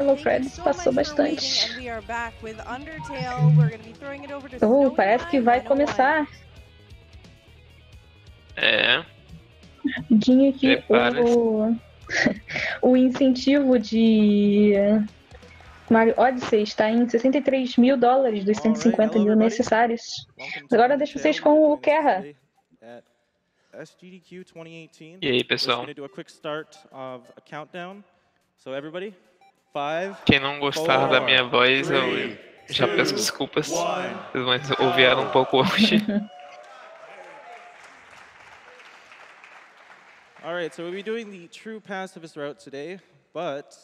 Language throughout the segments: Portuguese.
Yellow Credits passou bastante. Parece que vai começar. Dinho que o incentivo de Mario Odyssey está em $63 mil dos 150 mil necessários. Agora deixo vocês com o Kerra. SGDQ2018. E aí, pessoal? Quem não gostar da minha voz, eu já peço desculpas. Vocês vão ouvir ela um pouco hoje. Alright, so we'll be doing the true pacifist route today, but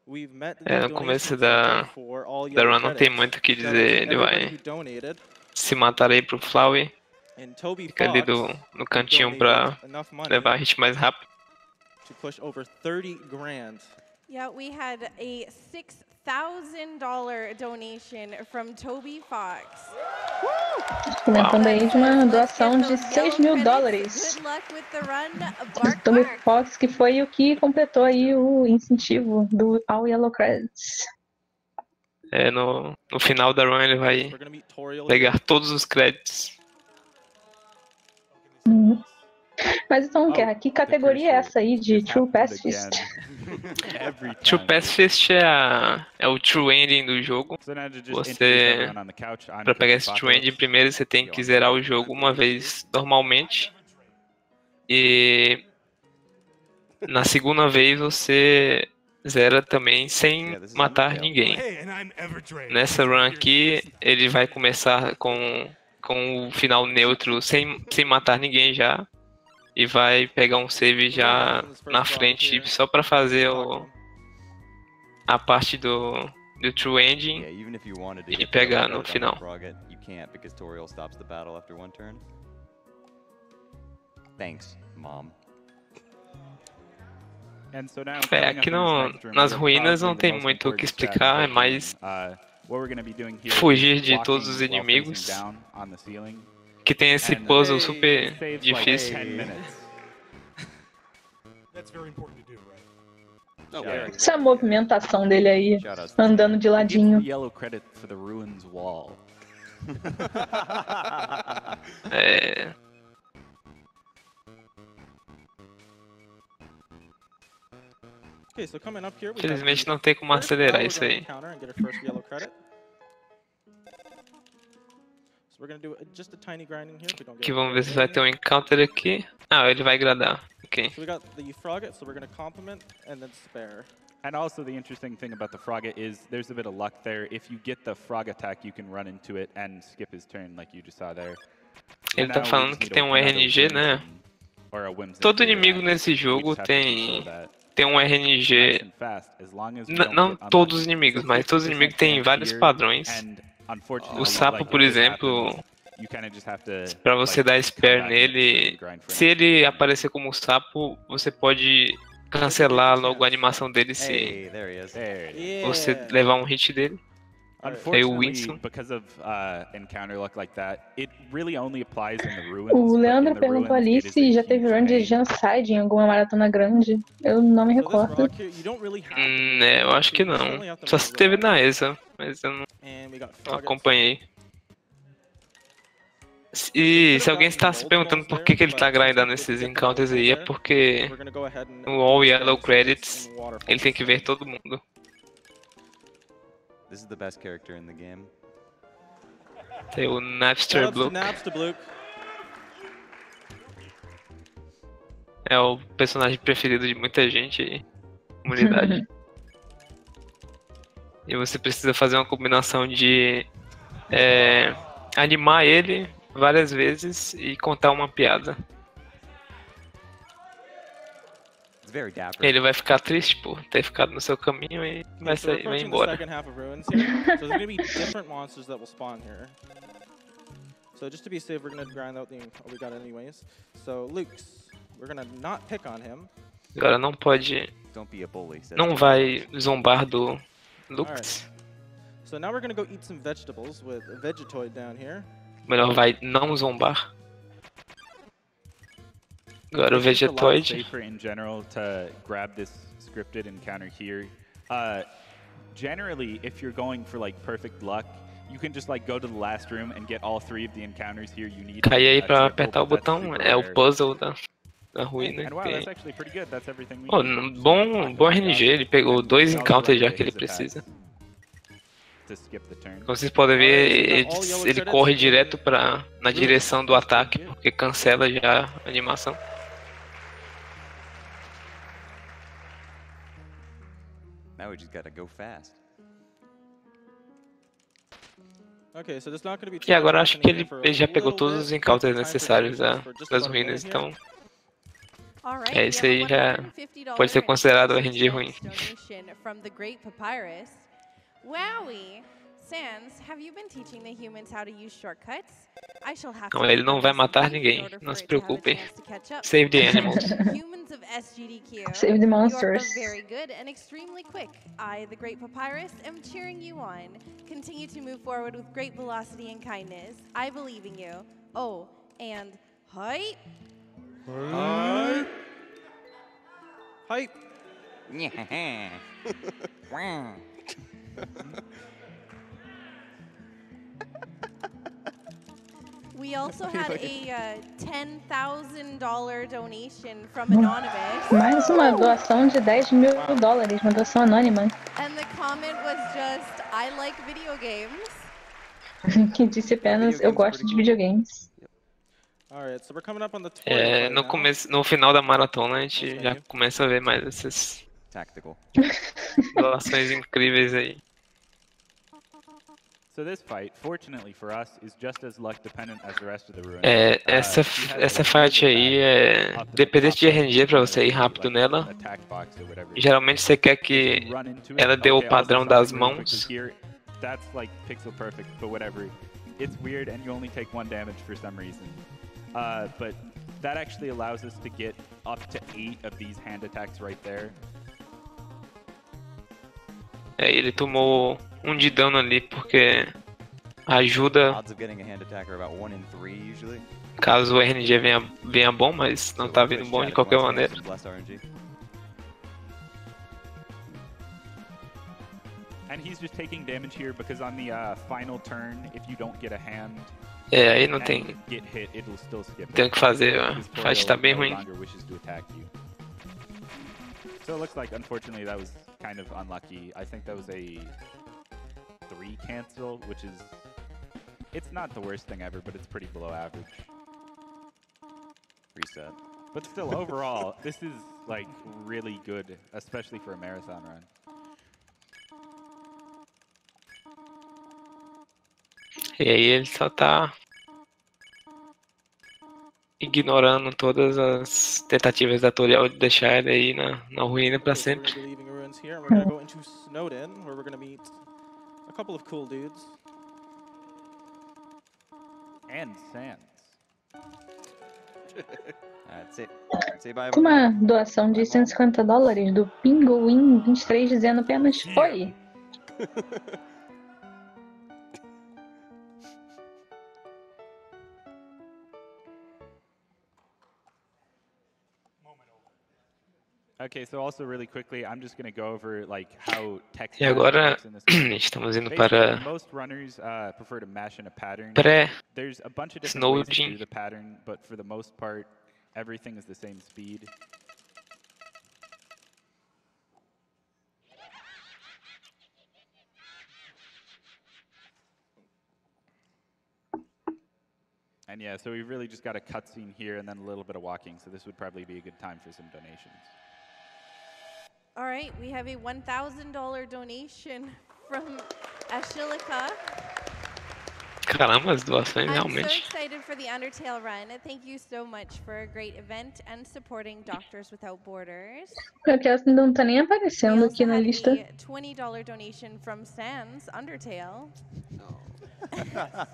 we've met no começo da run não tem muito o que dizer, ele vai se matar aí pro Flowey. Fica ali no cantinho pra levar a hit mais rápido. Yeah, we had a $6,000 donation from Toby Fox. Comentando aí de uma doação de $6 mil. Toby Fox, que foi o que completou aí o incentivo do All Yellow Credits. No final da run ele vai pegar todos os créditos. Mas então, que categoria é essa aí de True Pacifist? True Pacifist é o True Ending do jogo. Você, para pegar esse True Ending, primeiro você tem que zerar o jogo uma vez normalmente. E na segunda vez você zera também sem matar ninguém. Nessa run aqui, ele vai começar com o final neutro sem matar ninguém já. E vai pegar um save já na frente só para fazer a parte do True Ending e pegar no final. Aqui nas ruínas não tem muito o que explicar, é mais fugir de todos os inimigos. Que tem esse puzzle super difícil. Essa é a movimentação dele aí, andando de ladinho. Infelizmente não tem como acelerar isso aí. Que vamos ver se vai ter um encounter aqui. Ah, ele vai gradar. Ok. And also the interesting thing about the Frogget is there's a bit of luck there. If you get the frog attack, you can run into it and skip his turn like you just saw there. Ele tá falando que tem um RNG, né? Todo inimigo nesse jogo tem um RNG. Não todos os inimigos, mas todos os inimigos têm vários padrões. O sapo, por exemplo, para você dar spare nele, se ele aparecer como sapo, você pode cancelar logo a animação dele se você levar um hit dele. O Leandro perguntou ali se já teve run de Genocide em alguma maratona grande. Eu não me recordo. Eu acho que não. Só se teve na ESA, mas eu não acompanhei. E se alguém está se perguntando por que ele está grindando esses encounters aí, é porque no All Yellow Credits ele tem que ver todo mundo. This is the best character in the game. Tem o Napster Blue. É o personagem preferido de muita gente aí, comunidade. E você precisa fazer uma combinação de animar ele várias vezes e contar uma piada. Ele vai ficar triste por ter ficado no seu caminho e vai embora. So just to be safe, we're gonna grind out what we got anyways. So Luke's, we're gonna not pick on him. Agora não pode, não vai zombar do Lux. So now we're gonna go eat some vegetables with a Vegetoid down here. Melhor vai não zombar. Agora o Vegetoid. generally, if you're going for like perfect luck, you can just like go to the last room and get all 3 of the encounters here you need. Cair aí pra apertar o botão, é o puzzle da ruína. And wow, that's actually pretty good. That's everything we Oh, need. bom RNG, ele pegou 2 encounters já que ele precisa. Como vocês podem ver, ele corre direto na direção do ataque, porque cancela já a animação. Now we just gotta go fast. E agora acho que ele já pegou todos os encounters necessários das ruínas, então isso aí já pode ser considerado RNG ruim. Wowie! Sans, have you been teaching the humans how to use shortcuts? I shall have Não, ele não vai matar ninguém, não se preocupem. Save the animals. Humans of SGDQ, Save the monsters. you are very good and extremely quick. I, the Great Papyrus, am cheering you on. Continue to move forward with great velocity and kindness. I believe in you. Oh, and hi. Hi. Hi. We also had a $10,000 donation from Anonymous. Mais uma doação de $10 mil, uma doação anônima. And the comment was just, I like video games. Que disse apenas, eu gosto de videogames. No final da maratona a gente já começa a ver mais essas doações incríveis aí. Essa fight aí é dependente de RNG pra você ir rápido nela. Geralmente você quer que ela dê o padrão das mãos. That's like pixel perfect, but whatever. It's weird and you only take 1 damage for some reason. But that actually allows us to get up to 8 of these hand attacks right there. Ele tomou 1 de dano ali porque ajuda caso o RNG venha bom, mas não tá vindo bom de qualquer maneira. And he's just taking damage here because on the final turn, if you don't get a hand, aí não tem o que fazer, a fight tá bem ruim. So it looks like, unfortunately, that was kind of unlucky. I think that was a 3 cancel, which is, it's not the worst thing ever, but it's pretty below average. Reset. But still, overall, this is like really good, especially for a marathon run. E aí ele só tá ignorando todas as tentativas da tutorial de deixar ele aí na ruína pra sempre. And Sans. Uma doação de $150 do Pinguim23 dizendo apenas oi. Okay, so also really quickly, I'm just going to go over like how text. E agora estamos indo para most runners prefer to mash in a pattern. There's a bunch of different ways to do the pattern, but for the most part, everything is the same speed. And yeah, so we've really just got a cutscene here and then a little bit of walking, so this would probably be a good time for some donations. All right, we have a $1,000 donation from Ashilika. Caramba, as doações realmente. I'm so excited for the Undertale run. Thank you so much for a great event and supporting Doctors Without Borders. Porque ela não tá nem aparecendo aqui na lista. A $20 donation from Sans Undertale. No.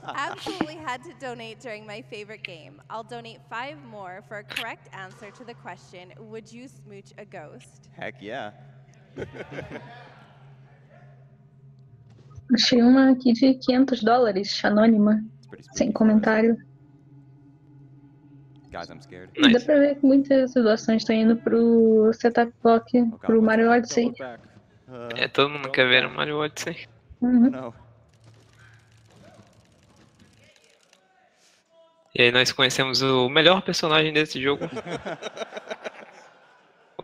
Absolutely had to donate during my favorite game. I'll donate 5 more for a correct answer to the question, would you smooch a ghost? Heck yeah. Achei uma aqui de $500, anônima, sem comentário. Guys, I'm scared. Dá pra ver que muitas doações estão indo pro Setup Block, pro Mario Odyssey. É, todo mundo quer ver no Mario Odyssey. Não. E aí nós conhecemos o melhor personagem desse jogo.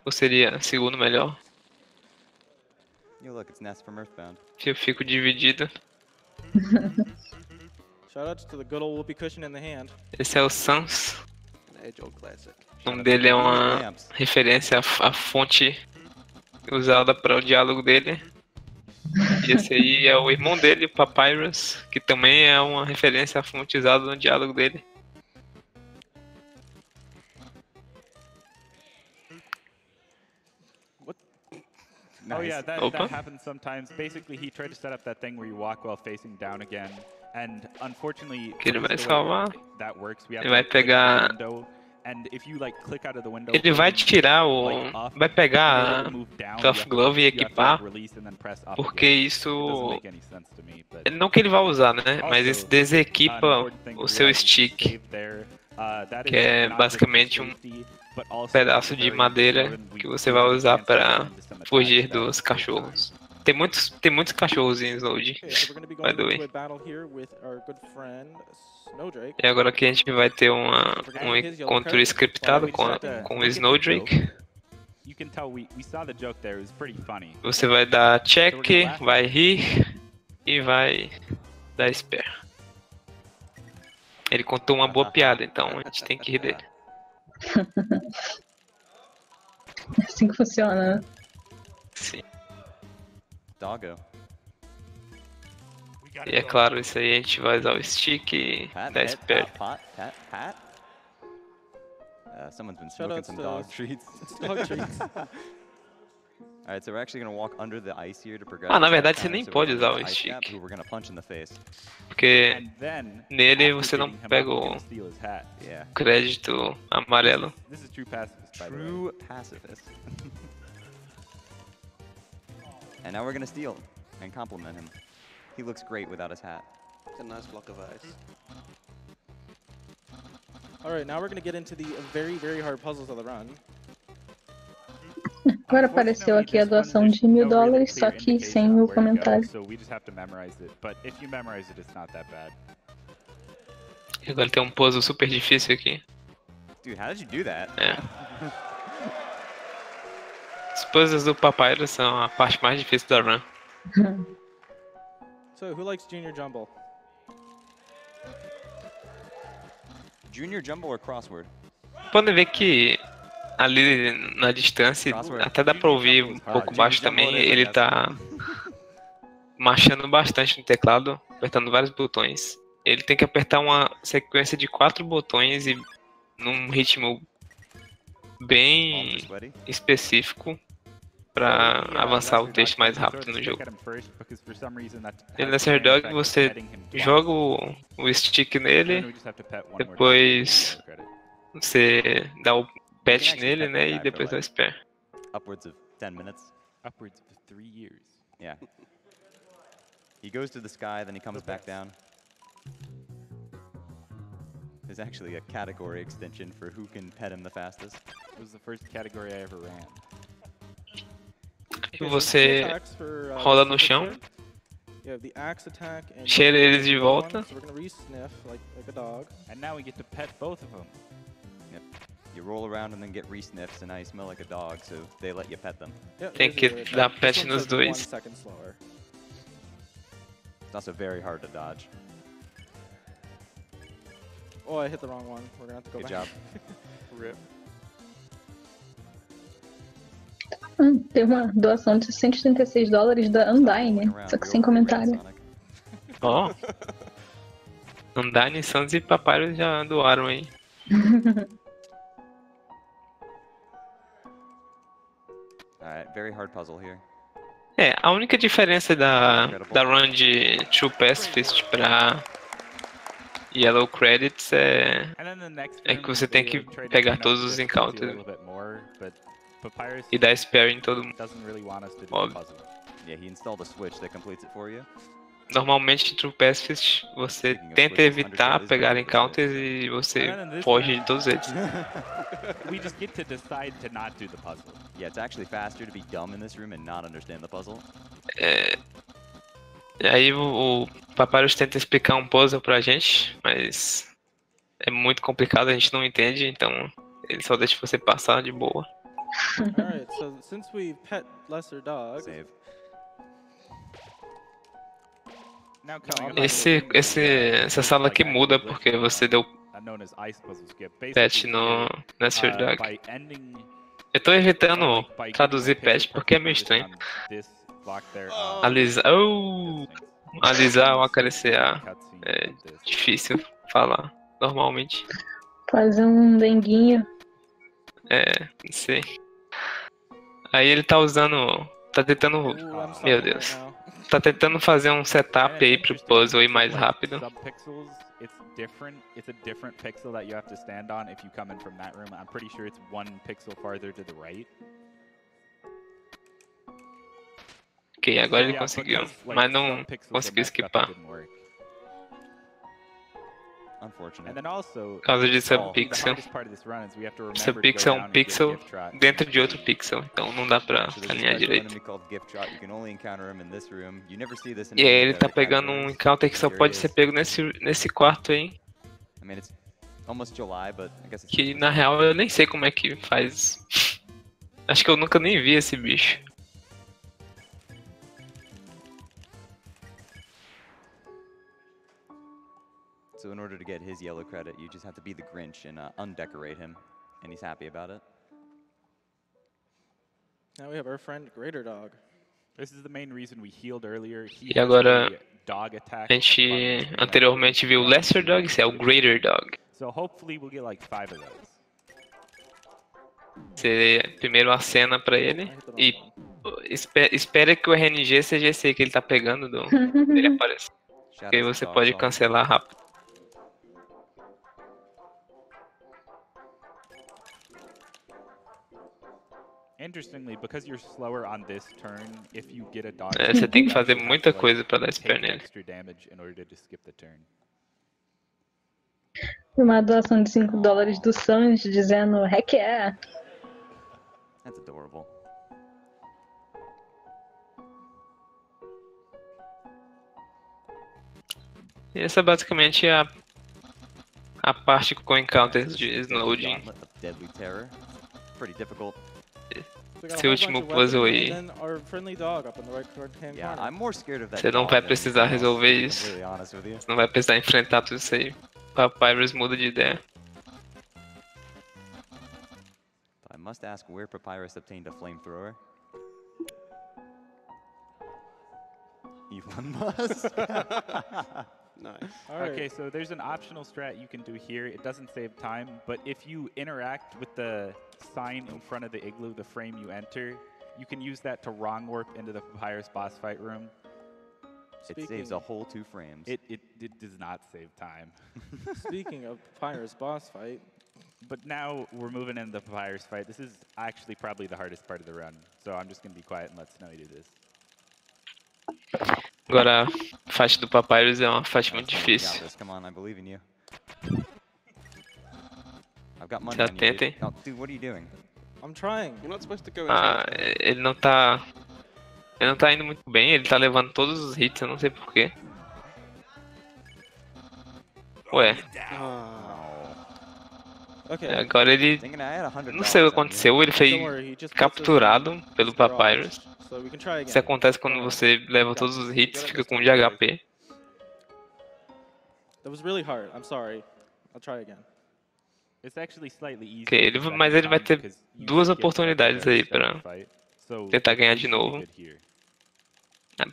Ou seria o segundo melhor? You look, it's Ness from Earthbound. Eu fico dividido. Shoutouts to the good old whoopee cushion in the hand. Esse é o Sans. Age-old classic. O nome dele é uma referência à fonte usada para o diálogo dele. E esse aí é o irmão dele, o Papyrus, que também é uma referência à fonte usada no diálogo dele. Oh yeah, that happens sometimes. Basically, he tried to set up that thing where you walk while facing down again, and unfortunately, Que ele vai salvar. that works. We have Ele vai to click out pegar. the window, and if you like click out of the window, Ele vai tirar o. Vai pegar a Tough Glove e equipar. Porque isso. Não que ele vai usar, né? Mas isso desequipa o seu stick. Que é basicamente um pedaço de madeira que você vai usar para fugir dos cachorros. Tem muitos cachorros em Slowed, by the way. E agora aqui a gente vai ter um encontro scriptado com o Snowdrake. Você vai dar check, vai rir e vai dar spare. Ele contou uma boa piada, então a gente tem que rir dele. É assim que funciona, né? Sim. Doggo. E é claro, isso aí a gente vai usar o stick e dar spare. Someone's been smoking some dog treats. Dog treats. Alright, so we're actually gonna walk under the ice here to progress. Ah, na verdade você nem pode usar o stick. Porque nele você não pega o crédito amarelo. This is true pacifist, by the way. True pacifist. And now we're gonna steal and compliment him. He looks great without his hat. It's a nice block of ice. Alright, now we're gonna get into the very, very hard puzzles of the run. Agora apareceu aqui a doação de $1000, só que sem o comentário. E agora tem um puzzle super difícil aqui. Dude, how did you do that? É. Os puzzles do Papyrus são a parte mais difícil da run. So, who likes Junior Jumble? Junior Jumble or Crossword? Podem ver que ali na distância, até dá pra ouvir um pouco baixo também, ele tá marchando bastante no teclado, apertando vários botões. Ele tem que apertar uma sequência de 4 botões e num ritmo bem específico para avançar o texto mais rápido no jogo. E nessa Herdog você joga o stick nele, depois você dá o pet nele, né, e depois dá o spare. Upwards of 10 minutes. Upwards of 3 years. Yeah. He goes to the sky, then he comes back down. There's actually a category extension for who can pet him the fastest. It was the first category I ever ran. E você rola no chão, cheira eles de volta. And now we get to pet both of them. Yep. You roll around and then get re-sniffs, and now you smell like a dog, so they let you pet them. Tem que dar pet nos dois. It's also very hard to dodge. Oh, I hit the wrong one. We're gonna have to go Good back. job. Rip. Tem uma doação de $136 da Undyne, só que sem comentário. Ó. Undyne, Sans e Papyrus já doaram aí. Alright, very hard puzzle here. É, a única diferença da run de True Pacifist pra Yellow Credits é que você tem que pegar todos os encounters e dar spare em todo mundo. Óbvio. Yeah, he installed a switch that completes it for you. normalmente em True Pacifist você tenta evitar pegar encounters e você foge de todos eles. We just get to decide to not do the puzzle. Yeah, it's actually faster to be dumb in this room and not understand the puzzle. Aí o Papyrus tenta explicar um puzzle pra gente, mas é muito complicado, a gente não entende, então ele só deixa você passar de boa. Alright, so since we pet lesser dog. Save. Essa sala aqui muda porque você deu pet no Lesser Dog. Eu tô evitando traduzir pet porque é meio estranho. Alisar ou acariciar é difícil falar normalmente. Fazer um denguinho. Não sei. Aí ele tá usando... Tá tentando... Meu Deus. Tá tentando fazer um setup aí pro puzzle ir mais rápido. It's a different pixel that you have to stand on if you come in from that room. I'm pretty sure it's 1 pixel farther to the right. Ok, agora ele conseguiu, mas não conseguiu esquipar. Por causa de subpixel. Subpixel é um pixel dentro de outro pixel, então não dá pra alinhar direito. E aí ele tá pegando um encounter que só pode ser pego nesse quarto aí. Que na real eu nem sei como é que faz. Acho que eu nunca nem vi esse bicho. So in order to get his yellow credit, you just have to be the Grinch and undecorate him, and he's happy about it. Now we have our friend Greater Dog. This is the main reason we healed earlier. E agora a gente anteriormente viu o Lesser Dog, esse é o Greater Dog. So hopefully we'll get like 5 of those. Você primeiro acena pra ele e espera que o RNG seja esse aí que ele tá pegando ele aparece. Porque aí você pode cancelar rápido. Interestingly, because you're slower on this turn, if you get a dog, você tem que fazer muita coisa pra dar spare nele. Uma doação de $5 do Sanj dizendo heck yeah. That's adorable. E essa é basicamente a parte com encounters de Snowdin. Esse último puzzle aí. Você não vai precisar resolver isso. Você não vai precisar enfrentar tudo isso aí. Papyrus muda de ideia. I must ask where Papyrus obtained a flamethrower. Elon Musk. Nice. Okay, so there's an optional strat you can do here. It doesn't save time, but if you interact with the sign in front of the igloo, the frame you enter, you can use that to wrong warp into the Papyrus boss fight room. It saves a whole 2 frames. It does not save time. Speaking of Papyrus boss fight. But now we're moving into the Papyrus fight. This is actually probably the hardest part of the run. So I'm just going to be quiet and let Snowy do this. Agora a faixa do Papyrus é uma faixa muito difícil. Se atentem. Ele não tá indo muito bem, ele tá levando todos os hits, eu não sei porquê. Ué. Agora ele... Não sei o que aconteceu, ele foi capturado pelo Papyrus. Isso acontece quando você leva todos os hits, fica com 1 de HP. Ok, mas ele vai ter 2 oportunidades aí pra tentar ganhar de novo.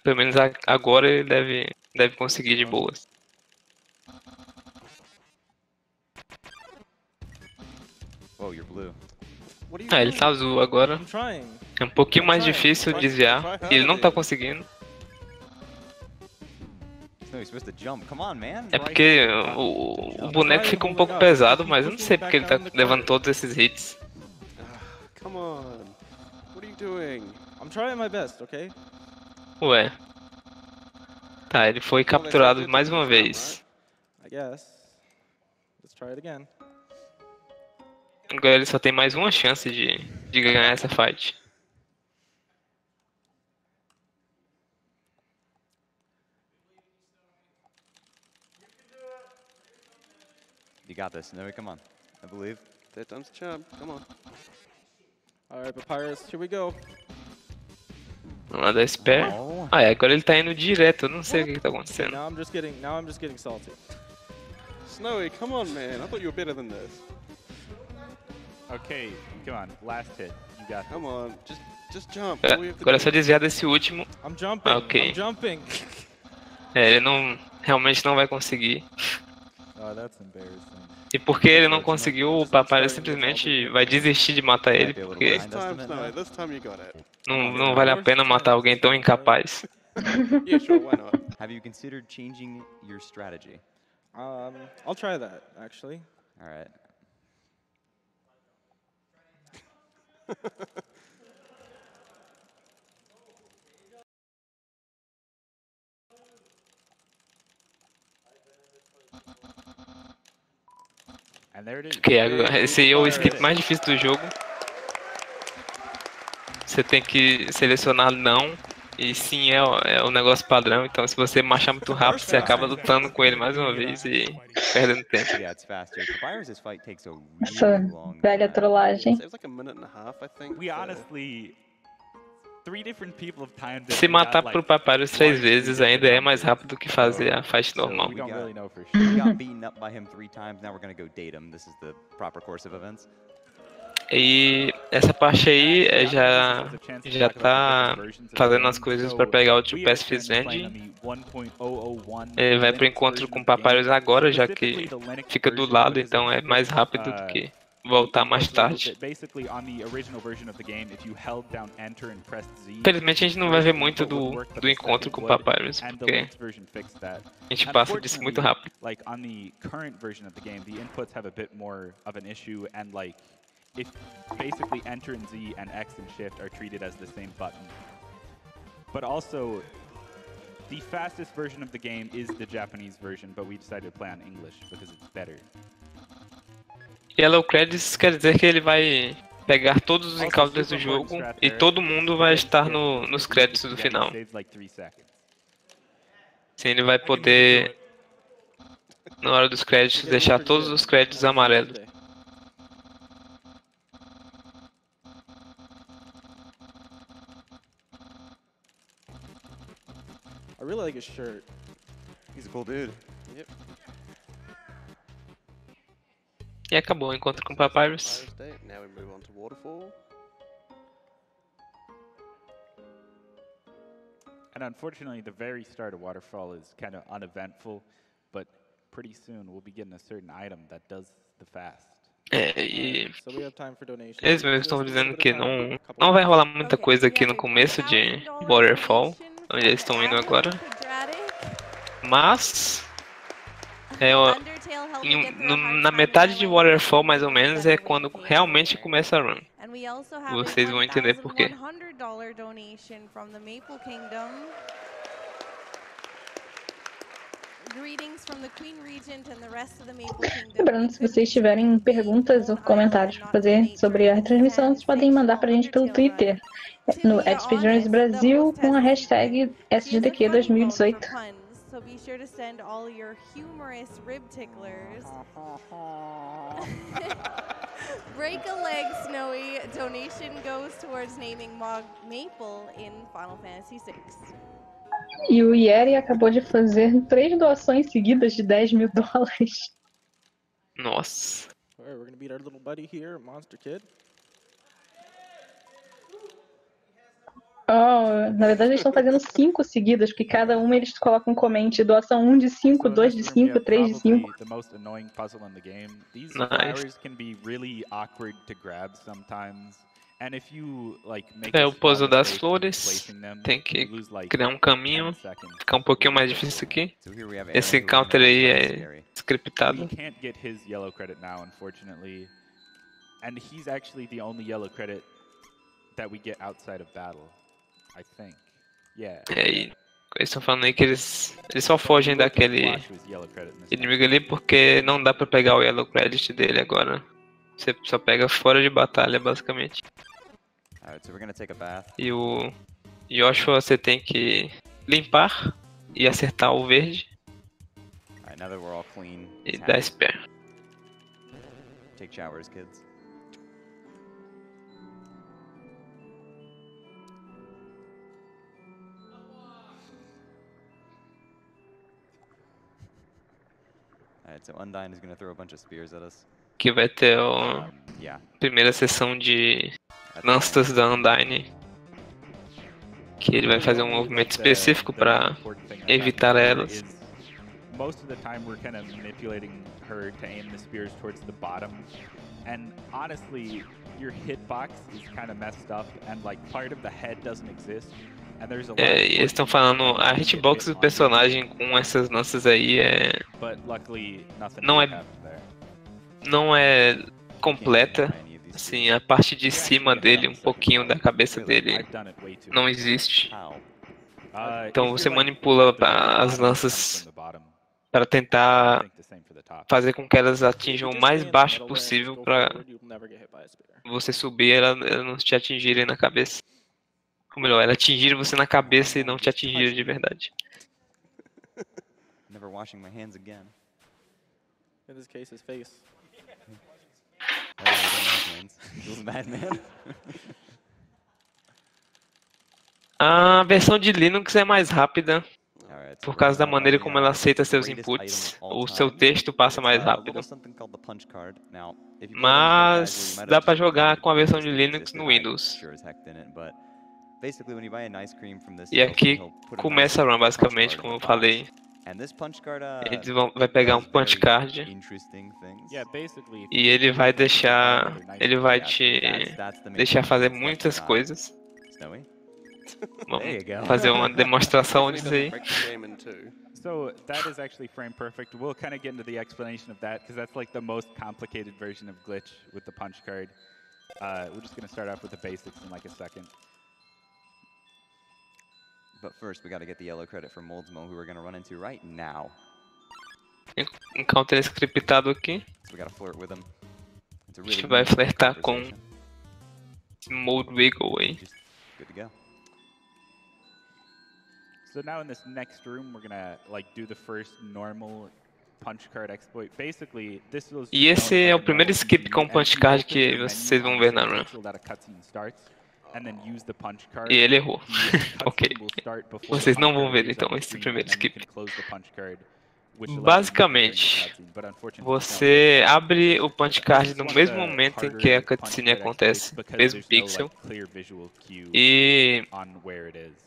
Pelo menos agora ele deve conseguir de boas. Ele tá azul agora. É um pouquinho mais difícil desviar. E ele não tá conseguindo. É porque o boneco fica um pouco pesado, mas eu não sei porque ele tá levando todos esses hits. Come on. What are you doing? I'm trying my best, okay? Ué. Tá, ele foi capturado mais uma vez. I guess. Let's try it again. Agora ele só tem mais uma chance de ganhar essa fight. You got this, Snowy, come on. I believe. Third time's the charm, come on. Alright, Papyrus, here we go. Vamos lá dar spare. Ah, agora ele tá indo direto, eu não sei o que tá acontecendo. Now I'm just getting salty. Snowy, come on, man. I thought you were better than this. Okay, come on, last hit. You got this. Come on, just jump. All we have to Agora é do só desviar desse último. I'm jumping. Ok. I'm jumping. Ele não, realmente não vai conseguir. Oh, that's embarrassing. E porque ele não conseguiu, o Papyrus simplesmente vai desistir de matar ele, porque This time, Snowy, this time you got it. não vale a pena matar alguém tão incapaz. Yeah, sure, why not? Have you considered changing your strategy? I'll try that, actually. All right. And there it is. Ok, agora, esse aí é o skip mais difícil do jogo. Você tem que selecionar não e sim é o negócio padrão. Então se você marchar muito rápido, você acaba lutando com ele mais uma vez e perdendo tempo. Yeah, it's faster. Papyrus' fight takes a Essa really long velha time. trollagem. It was like a minute and a half, I think. We honestly, 3 different people have timed it. Se and matar got, pro like, Papyrus 3 largely vezes ainda é mais different rápido que fazer a fight normal. We don't really know for We sure. got beaten up by him 3 times, now we're gonna go date him. This is the proper course of events. E essa parte aí já tá fazendo as coisas para pegar o Two Pass Fizz Engine. Ele vai pro encontro com o Papyrus agora, já que fica do lado, então é mais rápido do que voltar mais tarde. Infelizmente a gente não vai ver muito do encontro com o Papyrus, porque a gente passa disso muito rápido. Like on the current version of the game, the inputs have a bit more of an issue, and like if basically Enter and Z and X and Shift are treated as the same button. But also, the fastest version of the game is the Japanese version, but we decided to play on English because it's better. Yellow Credits quer dizer que ele vai pegar todos os encounters do jogo e todo mundo vai estar nos créditos do final. Sim, ele vai poder, na hora dos créditos, deixar todos os créditos amarelos. I really like his shirt. He's a cool dude. Yep. E acabou o encontro com o Papyrus. Now we move on to Waterfall. And unfortunately, the very start of Waterfall is kind of uneventful, but pretty soon we'll be getting a certain item that does the fast. E So we have time for donations. eles mesmos estão dizendo que não vai rolar muita coisa aqui no começo de Waterfall, onde eles estão indo agora. Mas na metade de Waterfall, mais ou menos, é quando realmente começa a run. Vocês vão entender por quê. Lembrando, se vocês tiverem perguntas ou comentários para fazer sobre a retransmissão, vocês podem mandar para a gente pelo Twitter, no Speedrunners Brasil, com a hashtag SGDQ2018. So be sure to send all your humorous rib ticklers. Break a leg, Snowy. Donation goes towards naming Maple in Final Fantasy VI. E o Yeri acabou de fazer 3 doações seguidas de $10 mil. Nossa. Alright, we're gonna beat our little buddy here, Monster Kid. Oh, na verdade eles estão fazendo 5 seguidas, porque cada uma eles colocam um comente, doação 1 de 5, 2 de 5, 3 de 5. É o puzzle das flores, tem que criar um caminho, ficar um pouquinho mais difícil aqui. Esse counter aí é scriptado. And he's actually the only yellow credit that we get outside of battle, I think. Yeah. E aí, Eles estão falando aí que eles só fogem daquele inimigo ali porque não dá pra pegar o Yellow Credit dele agora. Você só pega fora de batalha, basicamente. E o Joshua você tem que limpar e acertar o verde. E dar spare. Take showers, kids. Alright, so Undyne is gonna throw a bunch of spears at us. Que vai ter a primeira sessão de lanças da Undyne. Que ele vai fazer um movimento específico para evitar elas. Most of the time we're kind of manipulating her to aim the spears towards the bottom. And honestly, your hitbox is kind of messed up and like part of the head doesn't exist. And there's a lot eles estão falando a hitbox do personagem com essas lanças aí não é completa. Assim, a parte de cima dele, um pouquinho da cabeça dele não existe. Então você manipula as lanças para tentar fazer com que elas atinjam o mais baixo possível para você subir e elas não te atingirem na cabeça. Ou melhor, ela atingir você na cabeça e não te atingir de verdade. Never washing my hands again. In this case, his face. A versão de Linux é mais rápida. Por causa da maneira como ela aceita seus inputs, o seu texto passa mais rápido. Mas dá pra jogar com a versão de Linux no Windows. E aqui começa a run basicamente, como eu falei. Vai pegar um punch card e ele vai te deixar fazer muitas coisas. Vamos fazer uma demonstração disso aí. So that is actually frame perfect. We'll kind of get into the explanation of that because that's like the most complicated version of glitch with the punch card. We're just going to start off with the basics in like a second. But first, we got to get the yellow credit for Moldsmo, who we're going to run into right now. Counter scriptado aqui. So we got to flirt with him. A gente vai flertar com Mold Wiggle aí. Good to go. So now in this next room, we're gonna like do the first normal punch card exploit. Basically, this was. E esse é o primeiro skip com punch card que vocês vão ver na run. E ele errou. Ok. Vocês não vão ver então esse primeiro skip. Basicamente, você abre o punch card no mesmo momento em que a cutscene acontece, mesmo pixel, e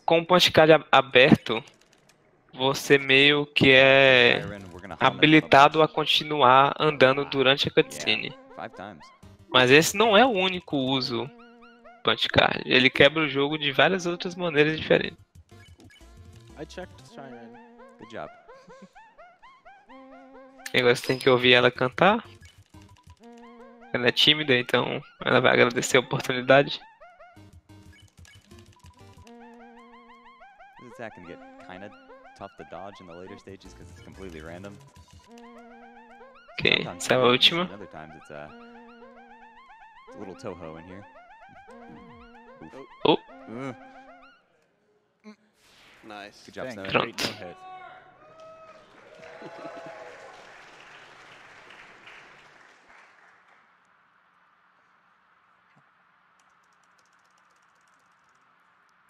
com o punch card aberto, você meio que é habilitado a continuar andando durante a cutscene. Mas esse não é o único uso do punch card, ele quebra o jogo de várias outras maneiras diferentes. Good job. Agora você tem que ouvir ela cantar. Ela é tímida, então ela vai agradecer a oportunidade. This attack can get kind of tough to dodge in the later stages because it's completely random. Ok, essa é a última. Other times it's a little Toho in here. Oh. Nice. Good job, Snow. Pronto.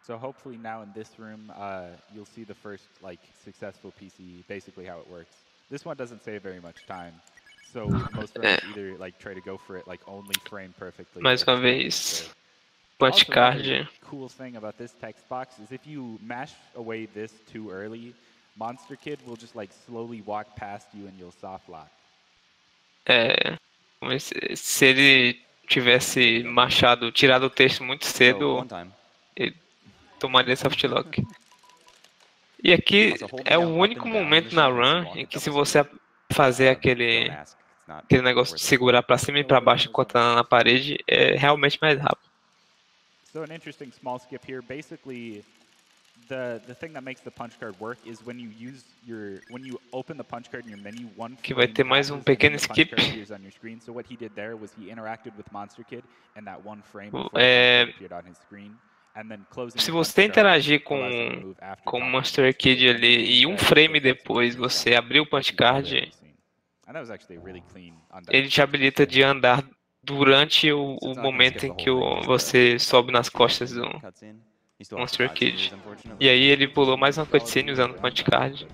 So hopefully now in this room, you'll see the first like successful PC, basically how it works. This one doesn't save very much time, so most runners either like try to go for it like only frame perfectly. Mais uma vez, punch card. Cool thing about this text box is if you mash away this too early, Monster Kid will just like slowly walk past you and you'll soft lock. Mas se ele tivesse tirado o texto muito cedo, ele tomaria softlock. E aqui é o único momento na run em que se você fazer aquele negócio de segurar para cima e para baixo enquanto tá na parede, é realmente mais rápido. So an interesting small skip here. Basically, the thing that makes the punch card work is when you open the punch card in your menu, one Que vai ter mais um pequeno skip. on your screen. So what he did there was he interacted with Monster Kid and that one frame before the punch card appeared on his screen. And then closing Se você interagir com o Monster Kid ali e um frame depois você abrir o punch card, ele te habilita de andar durante o momento em que você sobe nas costas do Monster Kid. E aí ele pulou mais uma cutscene usando o punch card.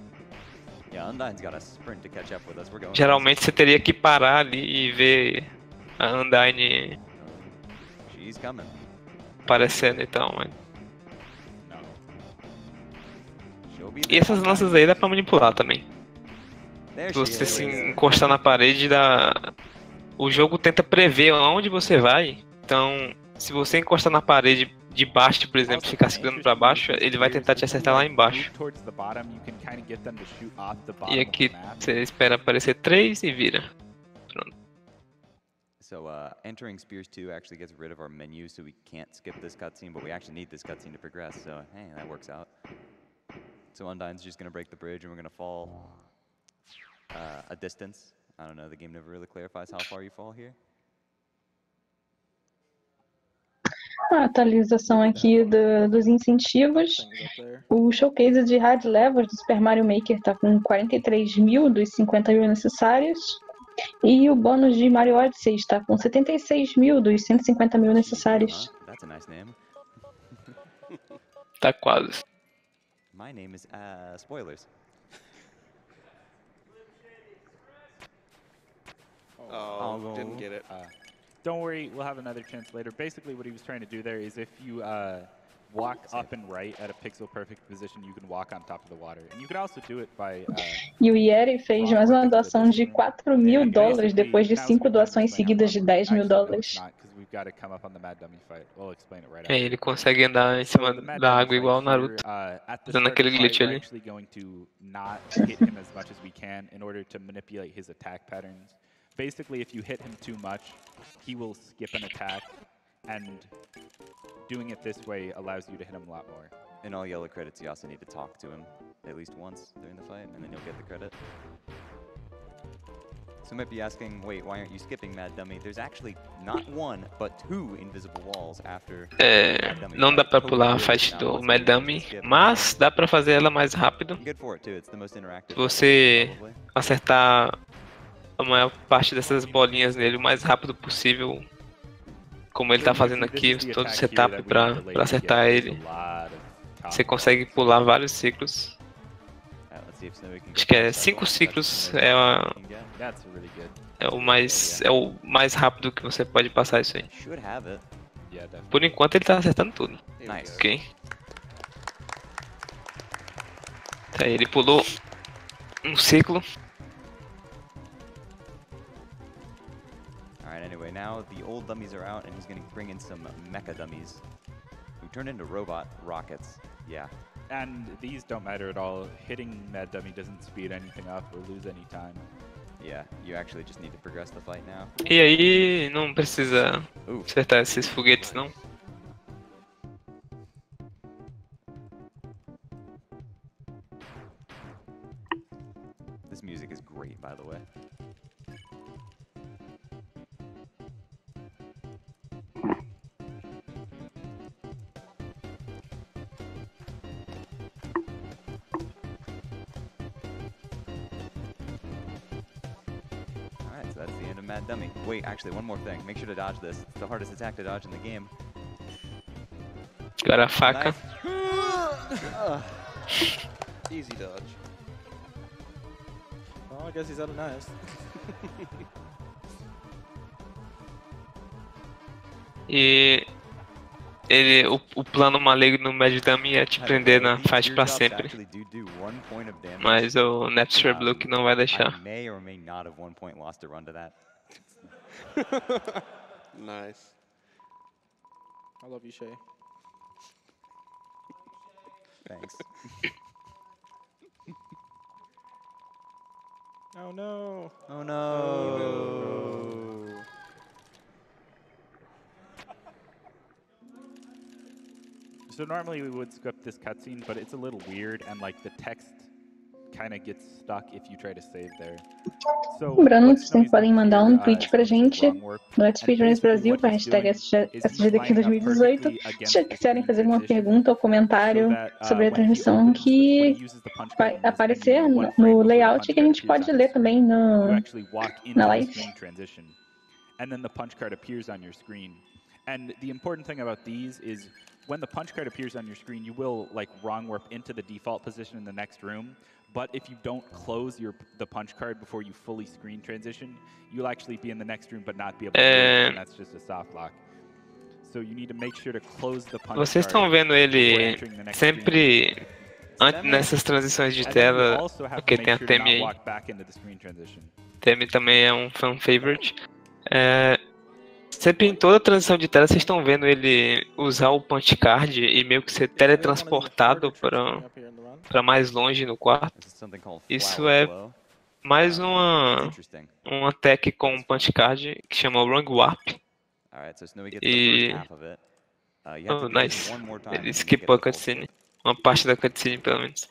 Geralmente você teria que parar ali e ver a Undyne aparecendo então, mas... E essas lanças aí dá pra manipular também. Se você se encostar na parede, o jogo tenta prever aonde você vai. Então, se você encostar na parede de baixo, por exemplo, ficar segurando pra baixo, ele vai tentar te acertar lá embaixo. E aqui você espera aparecer 3 e vira. Pronto. So entering Spears 2 actually gets rid of our menu, so we can't skip this cutscene, but we actually need this cutscene to progress, so hey, that works out. So Undyne's just going to break the bridge and we're going to fall a distance. I don't know, the game never really clarifies how far you fall here. A atualização aqui dos incentivos. O showcase de hard levels do Super Mario Maker está com 43.000 dos 50.000 necessários. E o bônus de Mario Odyssey está com 76.000 dos 150.000 necessários. Tá quase. My name is spoilers. Oh, didn't get it. Don't worry, we'll have another chance later. Basically, what he was trying to do there is if you walk up and right at a pixel perfect position, you can walk on top of the water. And you can also do it by... E o Yeri fez mais uma doação de $4.000 depois de 5 doações seguidas de $10.000. Ele consegue andar em cima da água igual o Naruto, dando aquele glitch ali. Basically, if you hit him too much, he will skip an attack, and doing it this way allows you to hit him a lot more. In all yellow credits, you also need to talk to him at least once during the fight, and then you'll get the credit. So you might be asking, wait, why aren't you skipping Mad Dummy? There's actually not one, but 2 invisible walls after Mad Dummy. Não dá pra pular a fight do Mad Dummy, mas dá pra fazer ela mais rápido. Se você acertar a maior parte dessas bolinhas nele o mais rápido possível, como ele tá fazendo aqui, todo o setup pra acertar ele. Você consegue pular vários ciclos. Acho que 5 ciclos é o mais rápido que você pode passar isso aí. Por enquanto ele tá acertando tudo. Ok. Tá, ele pulou um ciclo. Anyway, now the old dummies are out, and he's going to bring in some mecha dummies who turn into robot rockets. Yeah. And these don't matter at all. Hitting Mad Dummy doesn't speed anything up or lose any time. Yeah, you actually just need to progress the fight now. E aí, não precisa acertar esses foguetes, não? This music is great, by the way. So that's the end of Mad Dummy. Wait, actually, one more thing. Make sure to dodge this. It's the hardest attack to dodge in the game. Got a faca. Easy dodge. Well, I guess he's out of knives. E o plano maligno no Mad Dummy é te prender na fight pra sempre. Mas o Napster Blue que não vai deixar. Nice. I love you, Shay. Thanks. Oh no. Oh no. Oh. So normally we would script this cutscene, but it's a little weird, and like the text kind of gets stuck if you try to save there. So Lembrando, vocês podem mandar um tweet pra gente no Speedruns Brasil com a hashtag SGDQ2018 se quiserem fazer uma pergunta ou comentário sobre a transmissão que vai aparecer no layout e que a gente pode ler também na live. And then the punch card appears on your screen. And the important thing about these is when the punch card appears on your screen, you will like wrong warp into the default position in the next room. But if you don't close the punch card before you fully screen transition, you'll actually be in the next room but not be able to move, and that's just a soft lock. So you need to make sure to close the punch Vocês estão vendo ele sempre antes nessas transições de tela, porque tem a Temi aí. Temi também é um fan favorite. Sempre em toda transição de tela vocês estão vendo ele usar o punch card e meio que ser teletransportado para mais longe no quarto. Isso é mais uma tech com um punch card que chama Wrong Warp. E oh, nice. Ele skipou a cutscene, uma parte da cutscene pelo menos.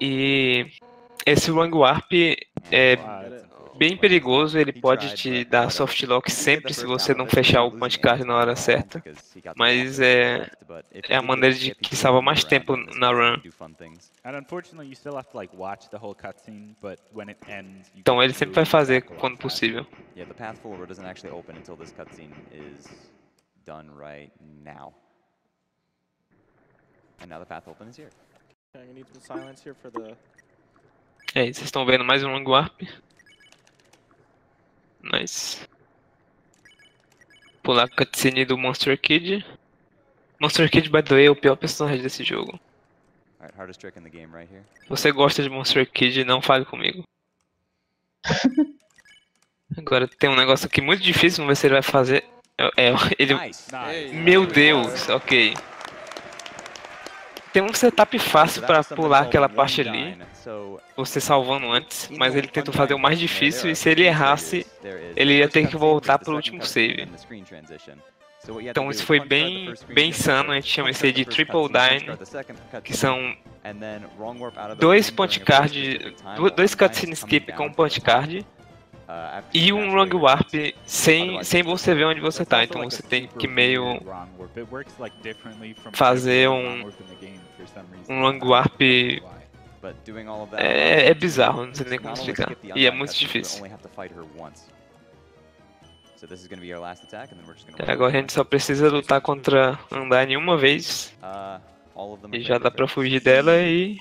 E esse Wrong Warp é bem perigoso, ele pode te dar soft lock sempre se você não fechar o punch card na hora certa, mas é a maneira que salva mais tempo na run. Então ele sempre vai fazer quando possível. É, vocês estão vendo mais um Long Warp. Nice. Pular a cutscene do Monster Kid. Monster Kid, by the way, é o pior personagem desse jogo. Você gosta de Monster Kid, não fale comigo. Agora tem um negócio aqui muito difícil, vamos ver se ele vai fazer. Ele... Meu Deus, ok. Tem um setup fácil para pular aquela parte ali, você salvando antes, mas ele tentou fazer o mais difícil e se ele errasse, ele ia ter que voltar pro último save. Então isso foi bem insano, a gente chama isso aí de Triple Dine, que são dois punch card, dois cutscene skip com punch card, e um wrong warp sem você ver onde você tá, então você tem que meio fazer um wrong warp. É bizarro, não sei nem como explicar, e é muito difícil. Agora a gente só precisa lutar contra Undyne uma vez, e já dá pra fugir dela e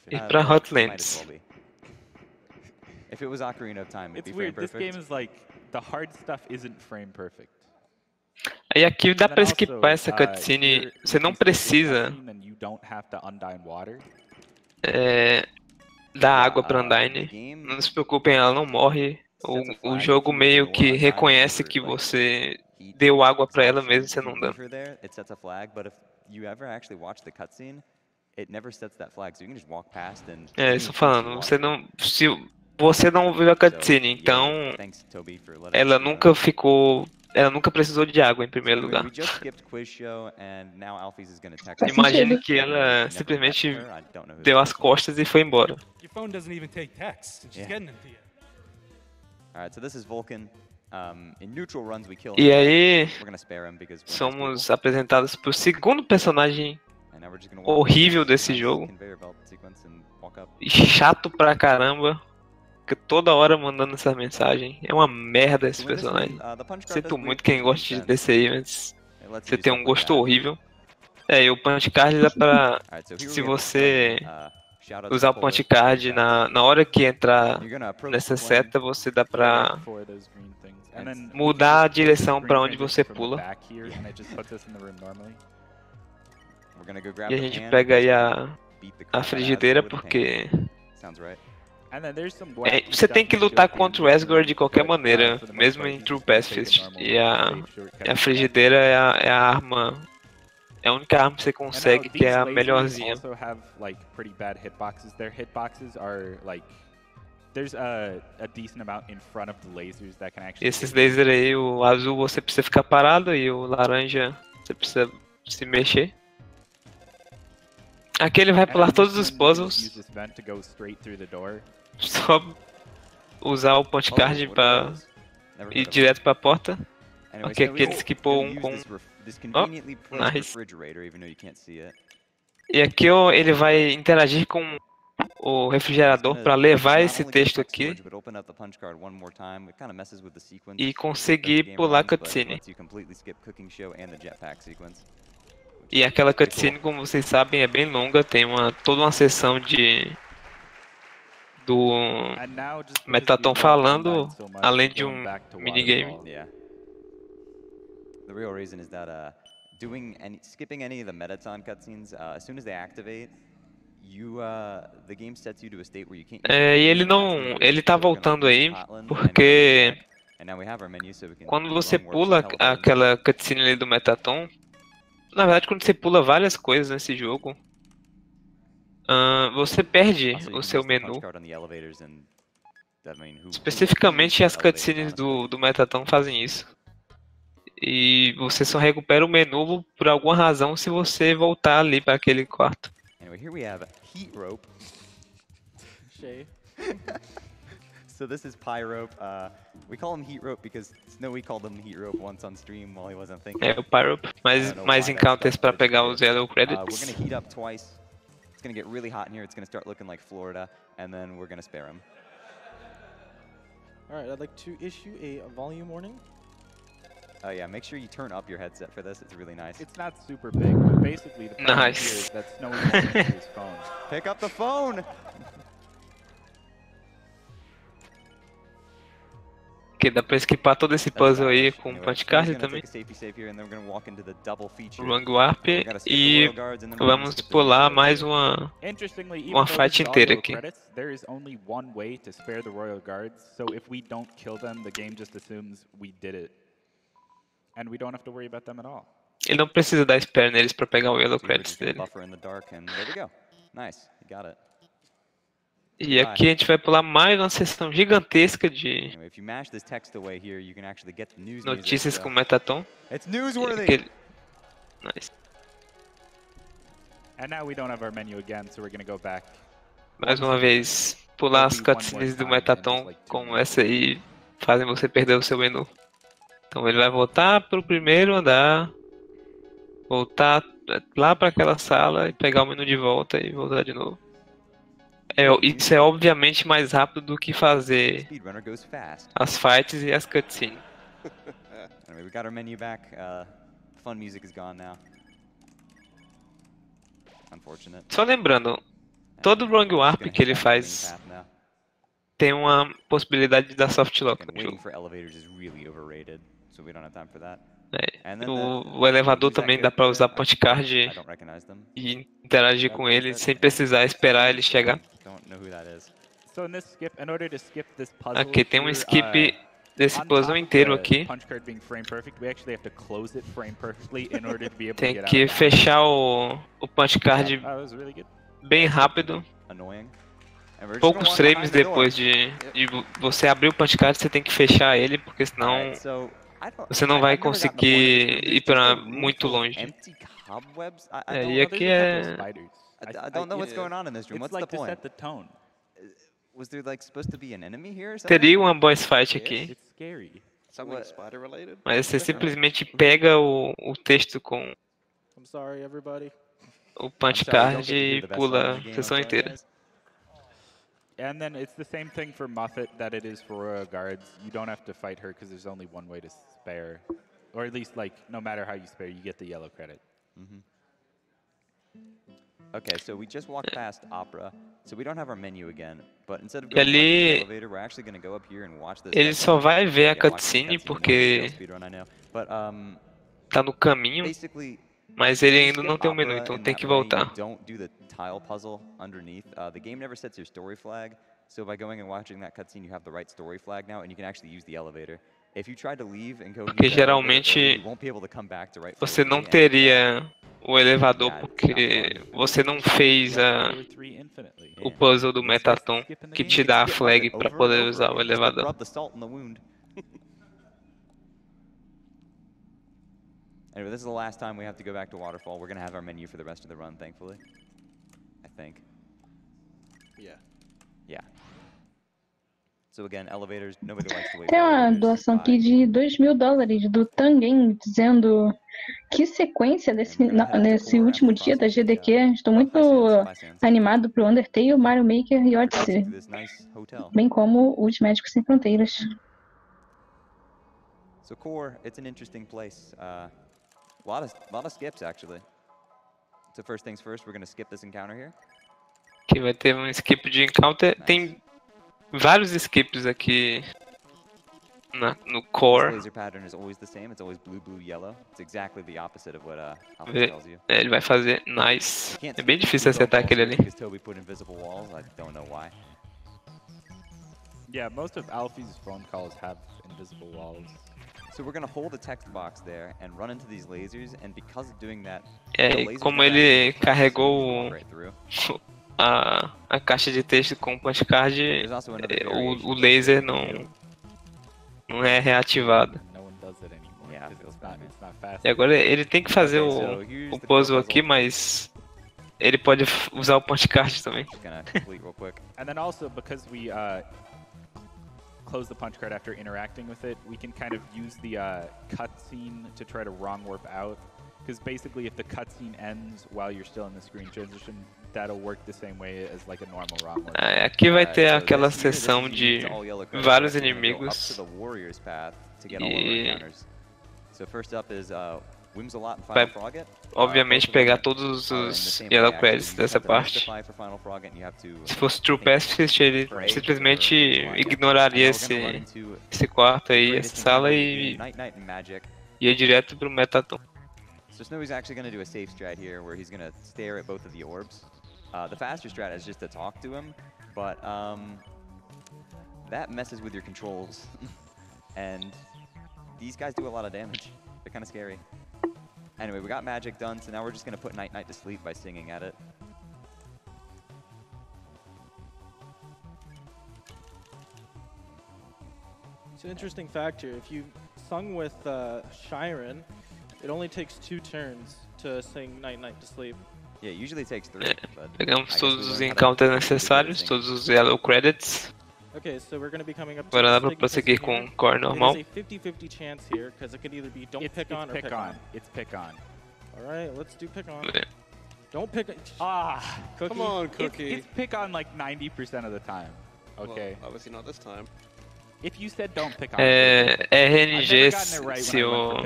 ir pra Hotlands. If it was Ocarina of Time, it'd be frame perfect. This game is like the hard stuff isn't frame perfect. Aí aqui dá pra skipar essa cutscene, você não precisa dar água pra Undyne, não se preocupem, ela não morre. O jogo meio que reconhece que você deu água pra ela mesmo você não dando. Estou falando, se você não viu a cutscene, então ela nunca precisou de água em primeiro lugar. Imagine que ela simplesmente deu as costas e foi embora. E aí, somos apresentados pro segundo personagem horrível desse jogo. E chato pra caramba. Toda hora mandando essa mensagem. É uma merda esse personagem. Sinto muito quem gosta desse aí, mas você tem um gosto horrível. E o punch card dá pra... Se você usar o punch card na hora que entrar nessa seta, você dá pra mudar a direção pra onde você pula. E a gente pega aí a frigideira porque... você tem que lutar contra o Asgore de qualquer maneira, mesmo em True Pacifist. E a frigideira é a arma, é a única arma que você consegue que é a melhorzinha. There's a decent amount in front of the lasers that can actually. Esses lasers aí, o azul você precisa ficar parado e o laranja você precisa se mexer. Aqui ele vai pular todos os puzzles. Só usar o punch card pra ir direto pra porta. Ok, aqui ele skipou um com... Oh, nice. E aqui ele vai interagir com o refrigerador para levar esse texto aqui e conseguir pular a cutscene. E aquela cutscene, como vocês sabem, é bem longa, tem toda uma sessão do Metaton falando, além de um minigame. The real reason is that skipping any of the Metaton cutscenes, as soon as they activate, the game sets you to a state where you can't. E ele tá voltando aí porque quando você pula aquela cutscene ali do Metaton, na verdade quando você pula várias coisas nesse jogo, você perde o seu menu. Especificamente as cutscenes do Metaton fazem isso. E você só recupera o menu por alguma razão se você voltar ali para aquele quarto. Anyway, here we have heat rope. Shay. So this is pie rope. We call him heat rope because Snowy called him heat rope once on stream while he wasn't thinking. É o pie rope, mais encounters para pegar os yellow credits. We're gonna heat up twice. It's gonna get really hot in here. It's gonna start looking like Florida, and then we're gonna spare him. All right, I'd like to issue a volume warning. Oh yeah, make sure you turn up your headset for this. It's really nice. It's not super big, but basically the problem here is that Snowy won't use his phone. Pick up the phone. Que dá pra esquipar todo esse puzzle aí com o punch card também. Wrong Warp e vamos pular mais uma fight inteira aqui. There is only one way to spare the Royal Guards, so if we don't kill them, the game just assumes we did it. And we don't have to worry about them at all. Ele não precisa dar spare neles pra pegar o yellow credits dele. E aqui a gente vai pular mais uma sessão gigantesca de notícias com o Metaton. Nice. Mais uma vez, pular as cutscenes do Metaton como essa aí fazem você perder o seu menu. Então ele vai voltar pro primeiro andar, voltar lá para aquela sala e pegar o menu de volta e voltar de novo. Isso é obviamente mais rápido do que fazer as fights e as cutscenes. We got our menu back. Fun music is gone now. Unfortunate. Só lembrando, todo Wrong Warp que ele faz tem uma possibilidade de dar soft lock no jogo. O elevador também dá pra usar punch card e interagir com ele sem precisar esperar ele chegar. Aqui tem um skip desse puzzle inteiro aqui. Tem que fechar o punch card bem rápido. Poucos frames depois de você abrir o punch card, você tem que fechar ele, porque senão você não vai conseguir ir para muito longe. E aqui é... I don't know what's going on in this room. What's the point? Was there like supposed to be an enemy here or something? Teria uma boss fight aqui. Mas você simplesmente pega o texto com o punch card e pula a sessão inteira. And then it's the same thing for Muffet that it is for Royal Guards. You don't have to fight her because there's only one way to spare. Or at least, like, no matter how you spare, you get the yellow credit. Okay, so we just walked past Opera, so we don't have our menu again. But instead of going to the elevator, we're actually going to go up here and watch this. Ele só vai ver a cutscene porque tá no caminho, mas ele ainda não tem o menu, então tem que voltar. Don't do the tile puzzle underneath. The game never sets your story flag, so by going and watching that cutscene, you have the right story flag now, and you can actually use the elevator. Porque geralmente você não teria o elevador porque você não fez o puzzle do Metaton que te dá a flag para poder usar o elevador. Anyway, this is the last time we have to go back to Waterfall. We're going to have our menu for the rest of the run, thankfully. I think. Yeah. Yeah. So again, elevators, nobody likes to wait. Tem uma doação aqui de $2.000 do Tangen dizendo que sequência nesse último dia da GDQ. Estou muito animado pro Undertale, Mario Maker e Odyssey, bem como os Médicos Sem Fronteiras. So core, it's an interesting place. A lot of skips actually. So first things first, we're going to skip this encounter here. Que vai ter um skip de encounter. Nice. Tem vários skips aqui no core. Laser pattern is always the same. It's always blue, blue, yellow. It's exactly the opposite of what Alpha tells you. Ele vai fazer nice. É bem difícil acertar aquele ali. Toby put invisible walls. I don't know why. Yeah, most of Alfie's phone calls have invisible walls. So we're going to hold the text box there and run into these lasers, and because of doing that, como ele carregou a caixa de texto com o punch card, o laser não é reativado. E agora ele tem que fazer o puzzle aqui, mas ele pode usar o punch card também. And then also because we close the punch card after interacting with it, we can kind of use the cutscene to try to wrong warp out. Because basically, if the cutscene ends while you're still in the screen transition, that'll work the same way as like a normal wrong warp. Aqui vai ter aquela sessão de vários inimigos. E vai, obviamente, pegar todos os Yellow Credits dessa parte. Se fosse True Pacifist, ele simplesmente ignoraria esse quarto aí, essa sala, e ia direto pro Metaton. So Snowy's actually going to do a safe strat here, where he's going to stare at both of the orbs. The faster strat is just to talk to him, but that messes with your controls. And these guys do a lot of damage. They're kind of scary. Anyway, we got magic done, so now we're just going to put Night Knight to sleep by singing at it. It's an interesting fact here. If you sung with Shiren, it only takes 2 turns to sing Night Knight to sleep. Yeah, usually it takes 3. Pegamos todos os encounters necessários, todos os Yellow Credits. Okay, so we're going to be coming up to agora dá pra prosseguir com o core normal. There's a 50-50 chance here, because it could either be don't pick on or pick on. It's pick on. Alright, let's do pick on. Don't pick on. Cookie. Come on, Cookie. It's pick on like 90% of the time. Okay. Well, obviously not this time. If you said don't pick on, RNG se o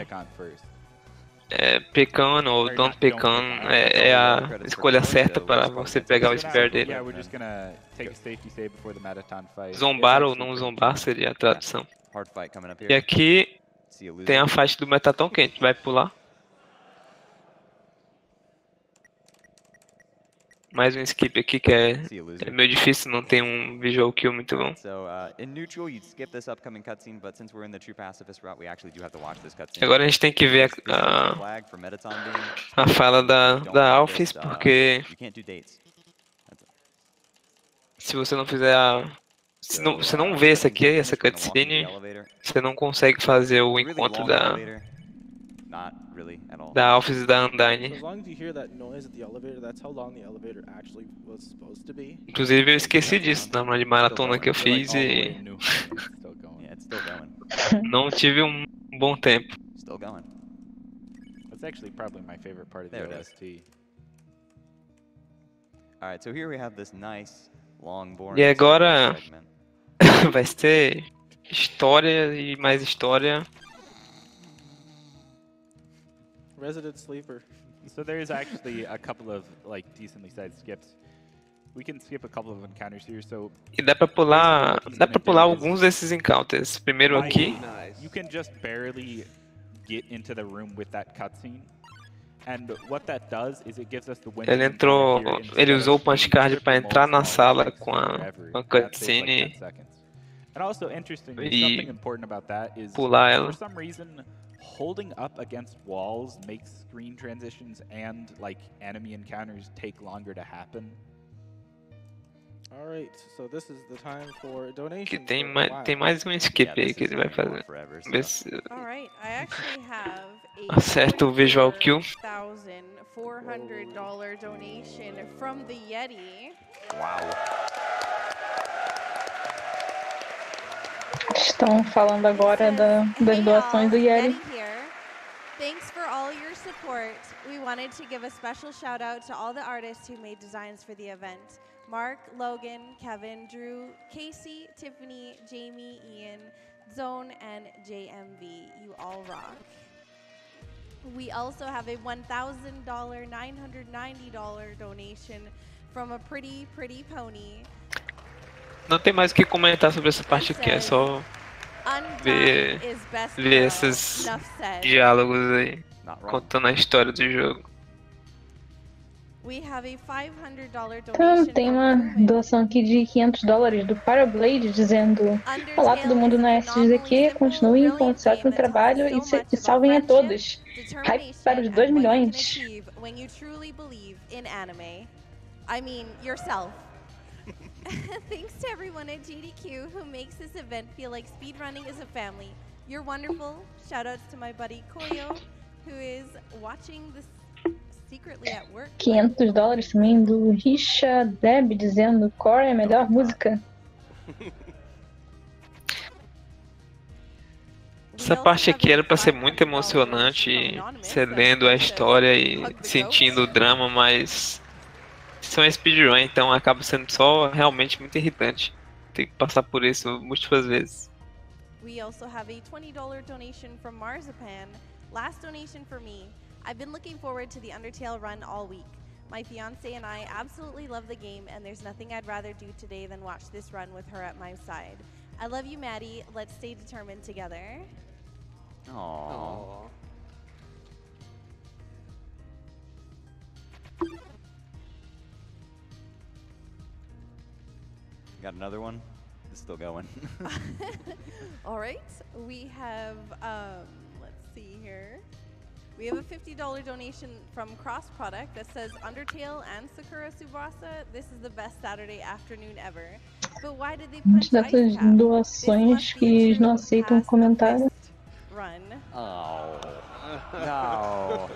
pick on ou don't pick on é a escolha certa para você pegar o spare dele. Zombar ou não zombar seria a tradução. E aqui tem a faixa do Metaton que a gente vai pular. Mais um skip aqui que é meio difícil, não tem um visual kill muito bom. Agora a gente tem que ver a fala da Alphys, porque se você não fizer se você não vê essa cutscene, você não consegue fazer o encontro da Alphys e da Undyne. Inclusive eu esqueci disso na maratona que eu fiz e não tive um bom tempo. That's actually probably my favorite part of the OST. Alright, so here we have this nice long boring. E agora vai ter história e mais história. Resident Sleeper. So there's actually a couple of like decently sized skips. We can skip a couple of encounters here. So e dá pra pular alguns desses encounters. Primeiro aqui. You can just barely get into the room with that cutscene. And what that does is it gives us the window. Ele usou o punch card para entrar na sala com a cutscene And also, interestingly, something important about that is, pular ela. for some reason, holding up against walls makes screen transitions and like enemy encounters take longer to happen. All right, so this is the time for donations. Que tem mais um skip aí que ele vai fazer. All right, I actually have a Acerta o visual kill. $400 donation from the Yeti. Wow. Estão falando agora das doações do Yeti. Thanks for all your support. We wanted to give a special shout out to all the artists who made designs for the event. Mark, Logan, Kevin, Drew, Casey, Tiffany, Jamie, Ian, Zone, and JMV. You all rock. We also have a $1,000, $990 donation from a pretty pony. Não tem mais o que comentar sobre essa parte aqui, é só ver esses diálogos aí, contando a história do jogo. Então, tem uma doação aqui de $500 do Parablade dizendo: olá todo mundo na SGDQ, continuem com esse ótimo trabalho e salvem a todos. Hype para os 2 milhões. Thanks to everyone at GDQ who makes this event feel like speedrunning is a family. You're wonderful. Shoutouts to my buddy Koyo, who is watching this secretly at work. $500 também do Risha Deb dizendo: Core é a melhor música. Essa parte aqui era pra ser muito emocionante, você lendo a história e sentindo o drama, mas isso é um speedrun, então acaba sendo só realmente muito irritante. Tem que passar por isso múltiplas vezes. We also have a $20 donation from Marzipan. Last donation for me. I've been looking forward to the Undertale run all week. My fiance and I absolutely love the game, and there's nothing I'd rather do today than watch this run with her at my side. I love you, Maddie. Let's stay determined together. Aww. Got another one? It's still going. All right, we have, let's see here. We have a $50 donation from Cross Product that says Undertale and Sakura Tsubasa, this is the best Saturday afternoon ever. But why did they punch Dessas doações que não aceitam comentário. Oh. Não.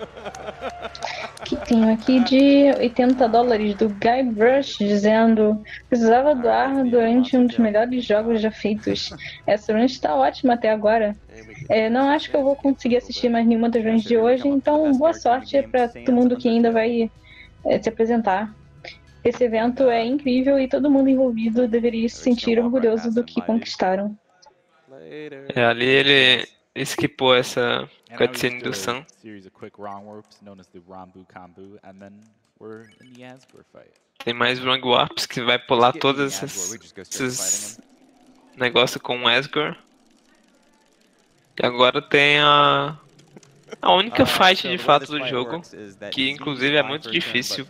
Que tem aqui de $80 do Guy Brush dizendo: precisava doar durante um dos melhores jogos já feitos. Essa run está ótima até agora. Não acho que eu vou conseguir assistir mais nenhuma das runs de hoje, então boa sorte para todo mundo que ainda vai se apresentar. Esse evento é incrível e todo mundo envolvido deveria se sentir orgulhoso do que conquistaram. Ali ele esquipou essa cutscene do Sam. Tem mais wrong warps que vai pular todos esses negócios com o Asgore. E agora tem a única fight de fato do jogo, que inclusive é muito difícil.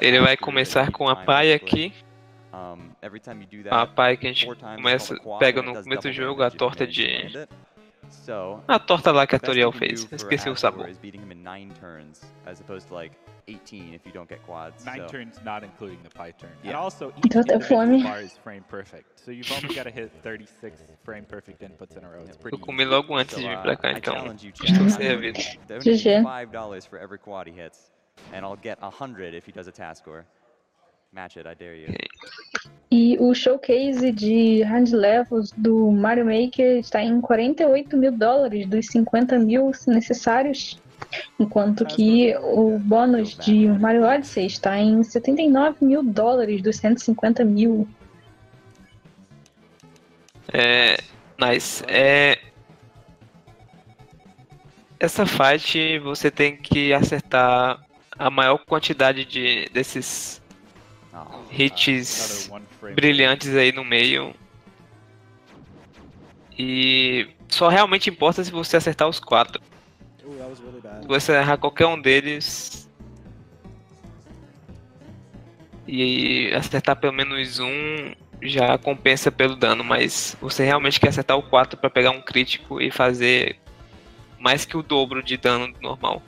Ele vai começar com a paia aqui. A paia que a gente pega no começo do jogo, a torta de... A torta lá que a Toriel fez, esqueci o sabor. 18 if you don't get quads. 9 turns not including the pie turn. Yeah. And also each individual bar is frame perfect. So you've only got to hit 36 frame perfect inputs in a row. It's pretty Eu comi logo antes de vir pra cá, então estou servido. $5 for every quad he hits. And I'll get 100 if he does a task score. Match it, I dare you. Okay. E o showcase de hard levels do Mario Maker está em $48 mil dos 50 mil necessários. Enquanto que o bônus de Mario Odyssey está em $79 mil dos 150 mil. Nice. Essa fight você tem que acertar a maior quantidade desses hits brilhantes aí no meio. E só realmente importa se você acertar os 4. Se você errar qualquer um deles, E acertar pelo menos um já compensa pelo dano, mas você realmente quer acertar o 4 para pegar um crítico e fazer mais que o dobro de dano normal.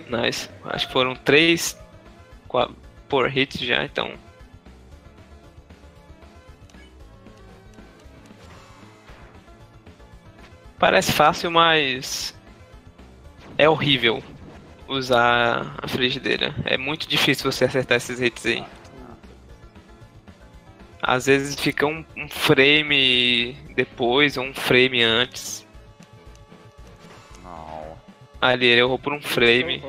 Nice. Acho que foram 3 por hit já, então. Parece fácil, mas é horrível usar a frigideira. É muito difícil você acertar esses hits aí. Às vezes fica um frame depois ou um frame antes. Ali, ele errou por um frame.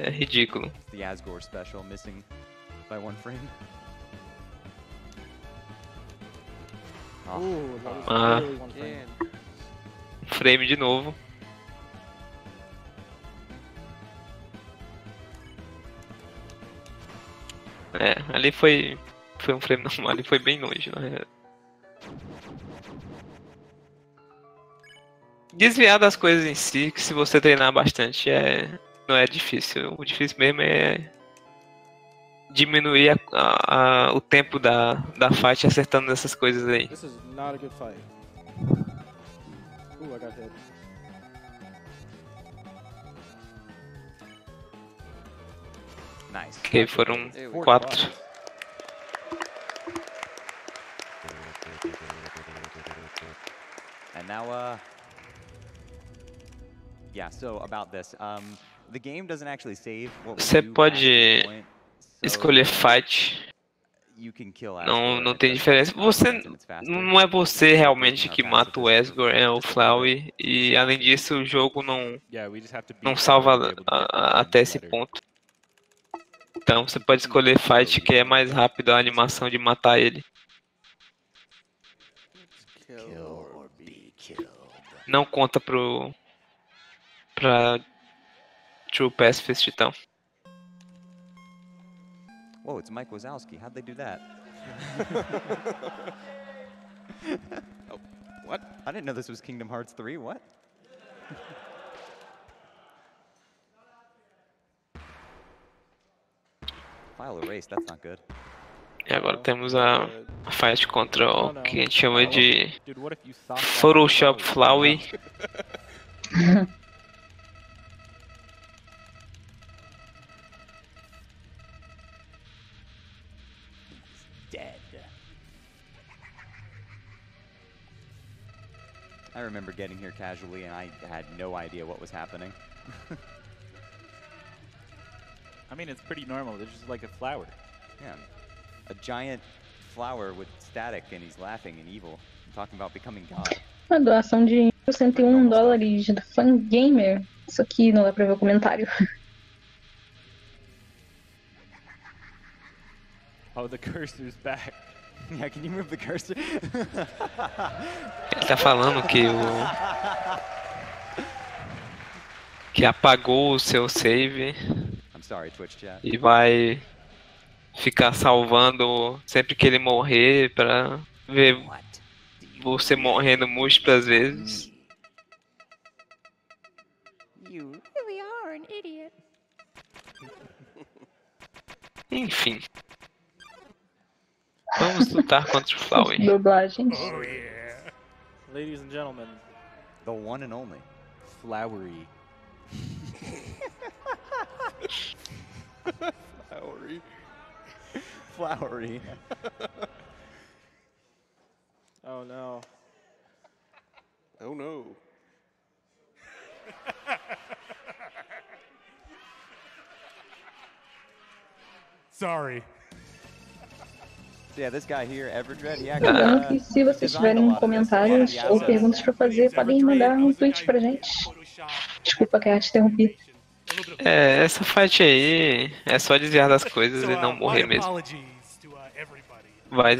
É ridículo. Frame de novo. Ali foi um frame normal, ali foi bem longe. Desviar das coisas em si, que se você treinar bastante não é difícil. O difícil mesmo é diminuir o tempo da fight acertando essas coisas aí. This is not a good fight. I got hit. Nice. Ok, foram 4. And now, yeah, so about this, the game doesn't actually save what we Você do pode past this point, so escolher fight. you can kill Não Asgore, tem it diferença. doesn't Você matter since it's faster. não é você realmente que Our mata o pacifist Asgore, é o just a little bit. Flowey. E além disso, o jogo não Yeah, we just have to beat não them salva to be able to get the até gems esse letter. ponto. Então você pode escolher fight, que é mais rápido a animação de matar ele. Não conta pra True Pacifist, então. Whoa, it's Mike Wazowski. How'd they do that? Oh, what? I didn't know this was Kingdom Hearts 3. What? File erased. That's not good. E agora temos a fight contra o que a gente chama de Photoshop Flowey. I remember getting here casually and I had no idea what was happening. I mean, it's pretty normal. It's just like a flower. Yeah. A giant flower with static and he's laughing and evil. I'm talking about becoming God. Uma doação de $101 do Fangamer. Isso aqui não dá pra ver o comentário. Oh, the cursor's back. Yeah, can you move the cursor? Ele tá falando que apagou o seu save. I'm sorry, Twitch chat. E vai ficar salvando sempre que ele morrer pra ver você morrendo múltiplas vezes. You really are an idiot. Enfim. Vamos lutar contra o Flowey. Dublagem. Oh, yeah. Ladies and gentlemen, The one and only. Flowery. Flowery. Flowery. oh no. Oh no. Sorry. So yeah, this guy here, Everdread, he Lembrando que actually se vocês tiverem comentários ou perguntas pra fazer, podem mandar um tweet pra gente. Desculpa que eu te interrompi. Essa fight aí é só desviar das coisas e não morrer mesmo.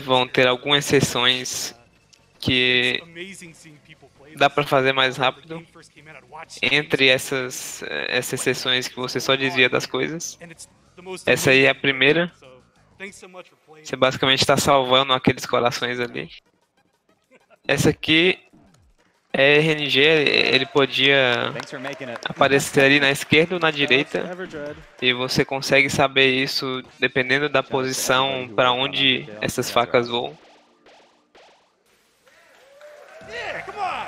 Vão ter algumas sessões que dá pra fazer mais rápido. Entre essas sessões que você só desvia das coisas. Essa aí é a primeira. Você basicamente está salvando aqueles corações ali. Essa aqui RNG, ele podia aparecer ali na esquerda ou na direita, e você consegue saber isso dependendo da posição para onde essas facas voam. Yeah, come on!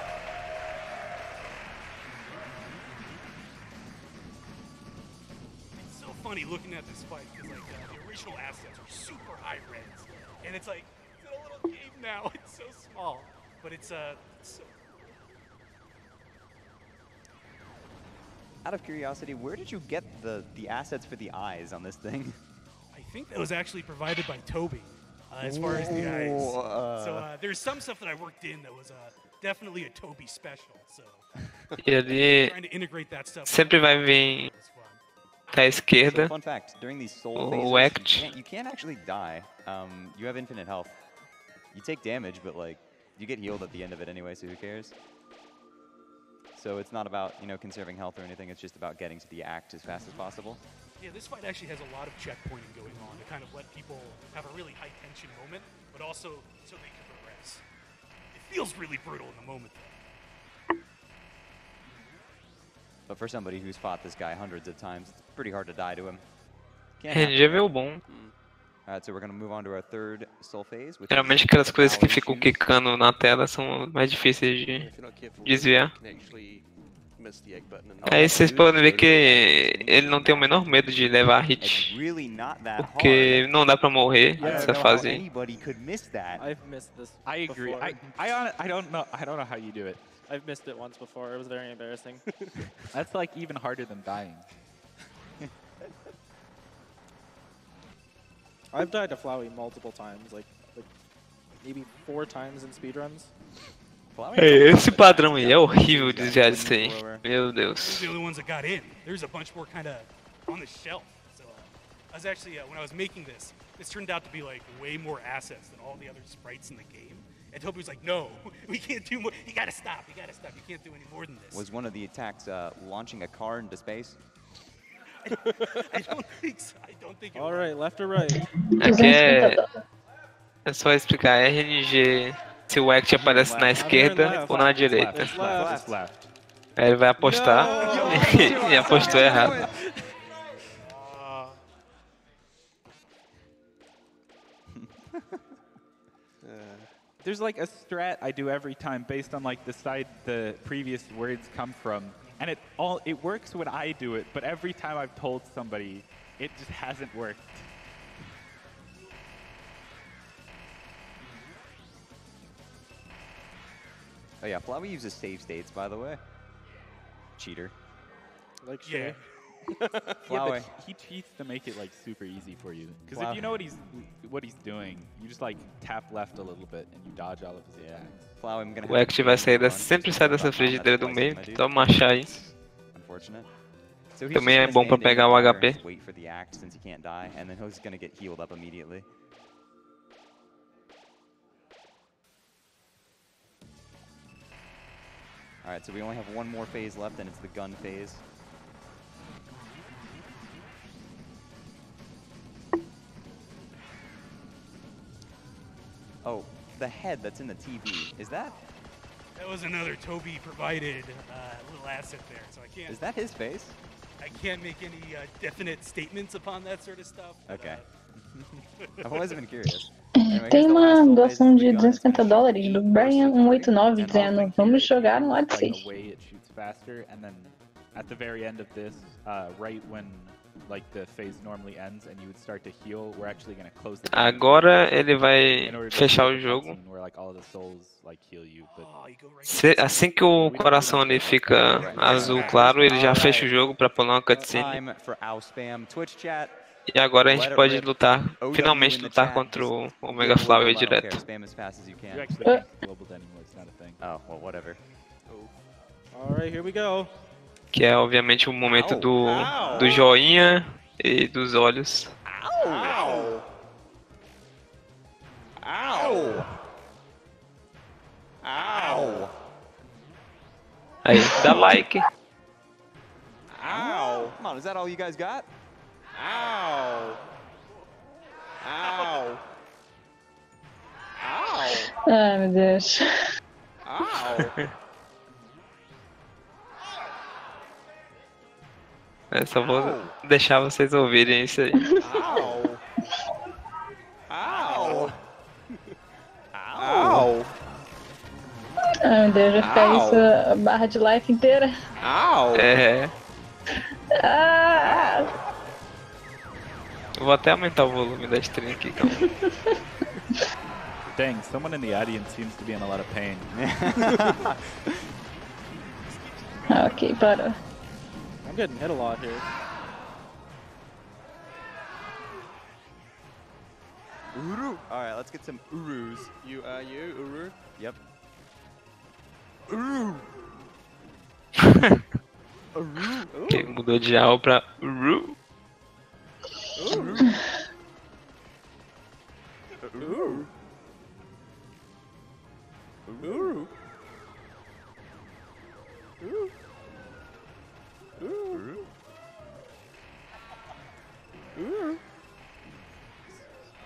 It's so funny looking at this fight because like the original assets are super high res, and it's like it's in a little game now. It's so small, but it's so. Out of curiosity, where did you get the assets for the eyes on this thing? I think that was actually provided by Toby. As far as the eyes. So there's some stuff that I worked in that was definitely a Toby special. So ele sempre vai vir da esquerda. So, fun fact, during these soul o phases, Act. you can't actually die. You have infinite health. You take damage, but like you get healed at the end of it anyway, so who cares? So it's not about, you know, conserving health or anything, it's just about getting to the act as fast as possible. Yeah, this fight actually has a lot of checkpointing going on to kind of let people have a really high tension moment, but also so they can progress. It feels really brutal in the moment though. But for somebody who's fought this guy hundreds of times, it's pretty hard to die to him. RNG é meu bom. Alright, so we're going to move on to our third soul phase. Geralmente aquelas coisas que ficam quicando na tela são mais difíceis de desviar. Aí vocês podem ver que ele não tem o menor medo de levar hit, porque não dá pra morrer nessa fase. I've missed this. I agree. Before. I don't know how you do it. I've missed it once before. It was very embarrassing. That's like even harder than dying. I've died to Flowey multiple times, like maybe 4 times in speedruns. Esse padrão aí é horrível de desviar disso aí. Meu Deus. Those are the only ones that got in. There's a bunch more kind of on the shelf. So I was actually when I was making this turned out to be like way more assets than all the other sprites in the game. And Toby was like, "No, we can't do more. You gotta stop. You gotta stop. You can't do any more than this." Was one of the attacks launching a car into space? I don't think so. I don't think it All right, left or right? Aqui é só explicar RNG. Se o Act aparece na esquerda ou na direita. Aí ele vai apostar e apostou errado. There's like a strat I do every time based on like the side the previous words come from, and it works when I do it, but every time I've told somebody, it just hasn't worked. Oh yeah, Flowey uses save states, by the way. Cheater. Like yeah. Yeah, but he cheats to make it like super easy for you. Because if you know what he's doing, you just like tap left a little bit and you dodge all of his attacks. O Act vai sair sempre sai dessa frigideira do meio, então marchar aí. Também é bom pra pegar o HP. Wait for the act since he can't die, and then he's gonna get healed up immediately. Alright, so we only have one more phase left, and it's the gun phase. Oh, the head that's in the TV, is that? That was another Toby provided little asset there, so I can't. Is that his face? I can't make any definite statements upon that sort of stuff. But, okay. I've always been curious. Tem uma doação de $250 do Brian189 dizendo: vamos jogar no Odyssey. At the very end of this, right when like the phase normally ends and you would start to heal, we're actually going to close the game. Agora ele vai fechar o jogo. Where, like, all the souls, like, heal you, but... Assim que o coração ali fica azul claro, ele já fecha o jogo para pular uma cutscene. E agora a gente pode lutar, finalmente lutar contra o Omega Flower direto. Oh, well, whatever. Alright, here we go. Que é obviamente o momento do joinha e dos olhos. Ow! Ow! Ow! Aí, dá like. Ow! Come on, is that all you guys got? Ow! Ow! Ow! Ai, meu Deus. Ow! Eu só vou deixar vocês ouvirem isso aí. Ow! Ow! Ow! Ai meu Deus, vai ficar isso a barra de life inteira. Ow! É. Ah! Eu vou até aumentar o volume da stream aqui, calma. Dang, someone in the audience seems to be in a lot of pain. Ok, parou. I'm getting hit a lot here. Uru! Alright, let's get some Urus. You, Uru? Yep. Uru! Uru! Okay, mudou de AU pra Uru. Uru! Uru! Uru! Uru! Uru! Uru!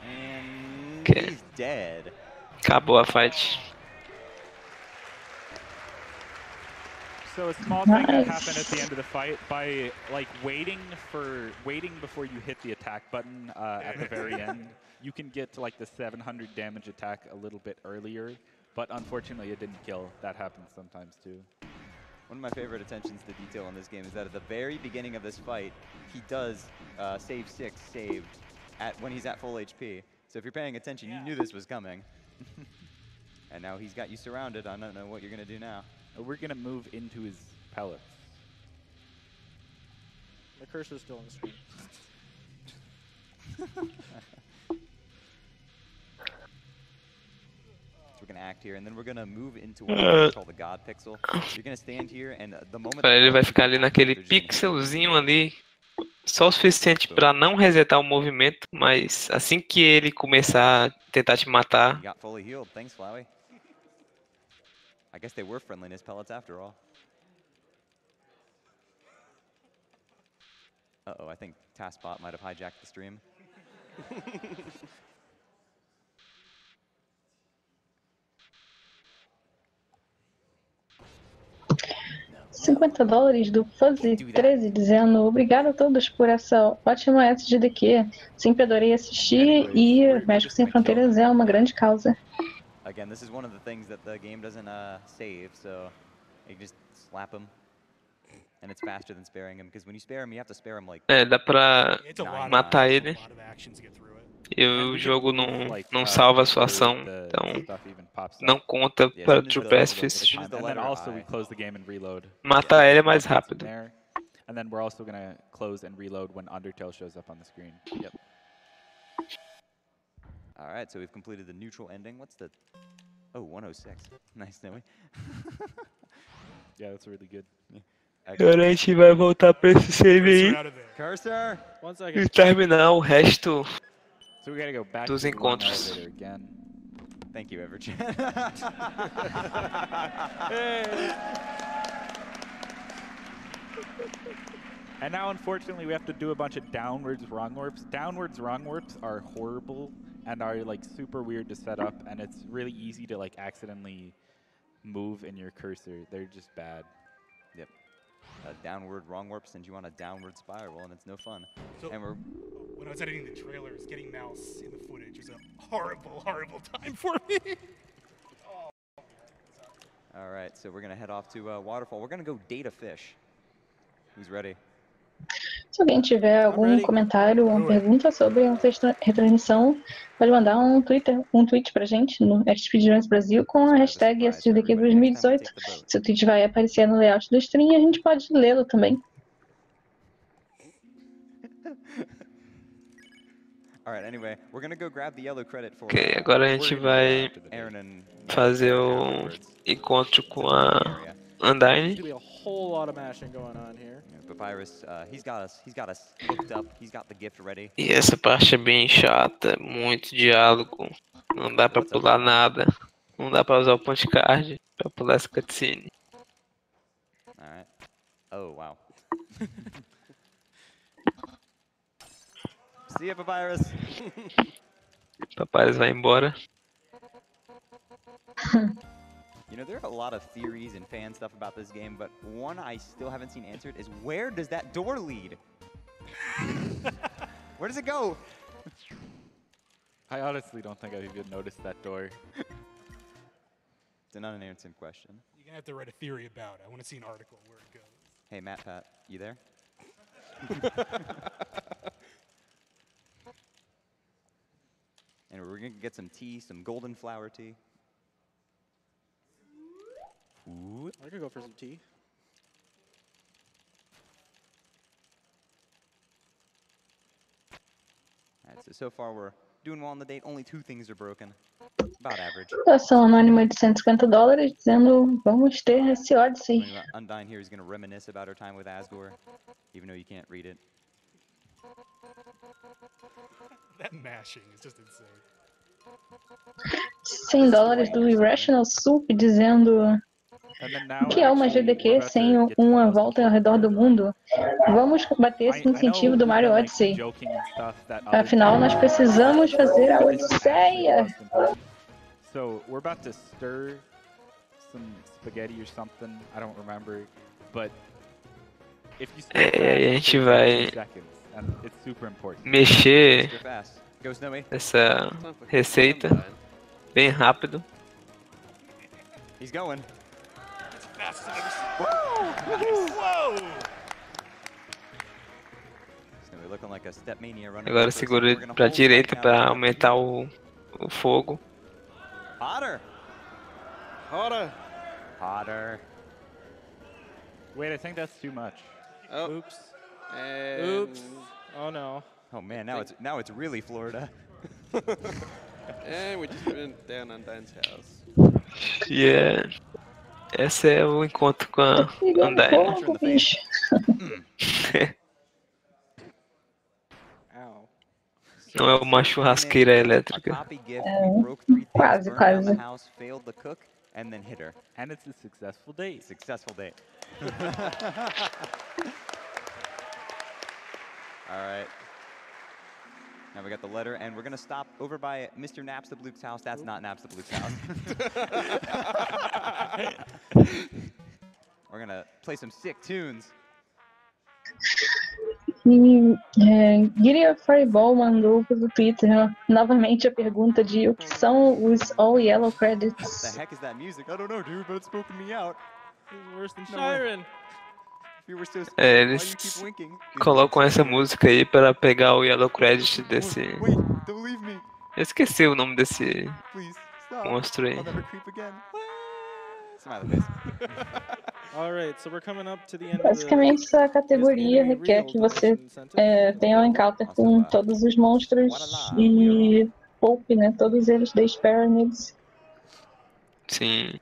And Okay. he's dead. Acabou a fight. So a small thing that happened at the end of the fight, by like waiting before you hit the attack button at the very end, you can get to like the 700 damage attack a little bit earlier, but unfortunately it didn't kill. That happens sometimes too. One of my favorite attentions to detail in this game is that at the very beginning of this fight, he does save 6 saved when he's at full HP. So if you're paying attention, you knew this was coming. And now he's got you surrounded. I don't know what you're going to do now. We're going to move into his pellets. My cursor's still on the screen. So we're going to act here, and then we're going to move into what we call the God Pixel. You're going to stand here, and the moment... Ele vai ficar ali naquele pixelzinho ali, só o suficiente para não resetar o movimento, mas assim que ele começar a tentar te matar... You got fully healed. Thanks, Flowey. I guess they were friendliness pellets after all. Uh-oh, I think TaskBot might have hijacked the stream. $50 do Fuzzy13 dizendo obrigado a todos por essa ótima SGDQ. Sempre adorei assistir e Médicos Sem Fronteiras é uma grande causa. Again, this is one of the things that the game doesn't save, so you just slap him, and it's faster than sparing him, because when you spare him, you have to spare him like... É, dá pra matar ele. E o jogo não salva a sua ação, então não conta para o True Pacifist. Matar ele é mais rápido. And then we're also going to close and reload when Undertale shows up on the screen. Yep. All right, so we've completed the neutral ending. What's the... Oh, 106. Nice, Snowy. Yeah, that's really good. Agora a gente vai voltar pra esse save aí Cursor! e terminar o resto So we gotta go back dos to encontros. again. Thank you, Everchat. And now, unfortunately, we have to do a bunch of downwards wrong warps. Downwards wrong warps are horrible and are like super weird to set up, and it's really easy to like accidentally move in your cursor. They're just bad. Yep. A downward wrong warp sends you on a downward spiral, and it's no fun. So and when I was editing the trailers, getting mouse in the footage was a horrible, horrible time for me. All right, so we're gonna head off to Waterfall. We're gonna go date a fish. Who's ready? Se alguém tiver algum comentário ou pergunta sobre essa retransmissão, pode mandar um tweet pra gente no SGDQ2018 Brasil com a hashtag SGDQ2018. Se o tweet vai aparecer no layout do stream, a gente pode lê-lo também. Ok, agora a gente vai fazer o encontro com a Undyne. E essa parte é bem chata, muito diálogo, não dá pra pular nada, não dá pra usar o point card pra pular essa cutscene. Alright. Oh, wow. See ya, Papyrus. Papyrus vai embora. You know, there are a lot of theories and fan stuff about this game, but one I still haven't seen answered is where does that door lead? Where does it go? I honestly don't think I've even noticed that door. It's an unanswered question. You're gonna have to write a theory about it. I want to see an article where it goes. Hey, Matt, Pat, you there? And we're gonna get some tea, some golden flower tea. Ooh. I could go for some tea. All right, so far we're doing well on the date. Only 2 things are broken. About average. Doação anônima de $150 dizendo vamos ter esse Odyssey. Undyne here is going to reminisce about her time with Asgore, even though you can't read it. That mashing is just insane. $100 do Irrational Soup dizendo que é uma GDQ sem uma volta ao redor do mundo. Vamos bater esse incentivo do Mario Odyssey. Afinal, nós precisamos fazer a Odisseia. So we're about to stir some spaghetti or something. I don't remember, but if you stir fast, a gente vai it's super important. Mexer essa receita bem rápido. He's going. Agora segura pra direita para aumentar o fogo. Hotter. Hotter. Hotter. Wait, I think that's too much. Oh. Oops. And oops. Oh no. Oh man, now it's really Florida. And we just went down Undyne's house. Yeah. Esse é o encontro com a Undyne. Não é uma churrasqueira elétrica. Quase. And then hit her. And it's a successful date. Successful date. All right. Now we got the letter, and we're going to stop over by Mr. Napstabluke's house. That's not Napstabluke's house. We're going to play some sick tunes. Guiria Fireball mandou pelo Twitter novamente a pergunta de o que são os All Yellow Credits. What the heck is that music? I don't know, dude, but it's spoken me out. It's worse than Siren. Eles colocam essa música aí para pegar o Yellow Credit desse... Eu esqueci o nome desse monstro aí. Basicamente, essa categoria requer que você tenha um encounter com todos os monstros e poupe, né? Todos eles desde Pyramids. Sim.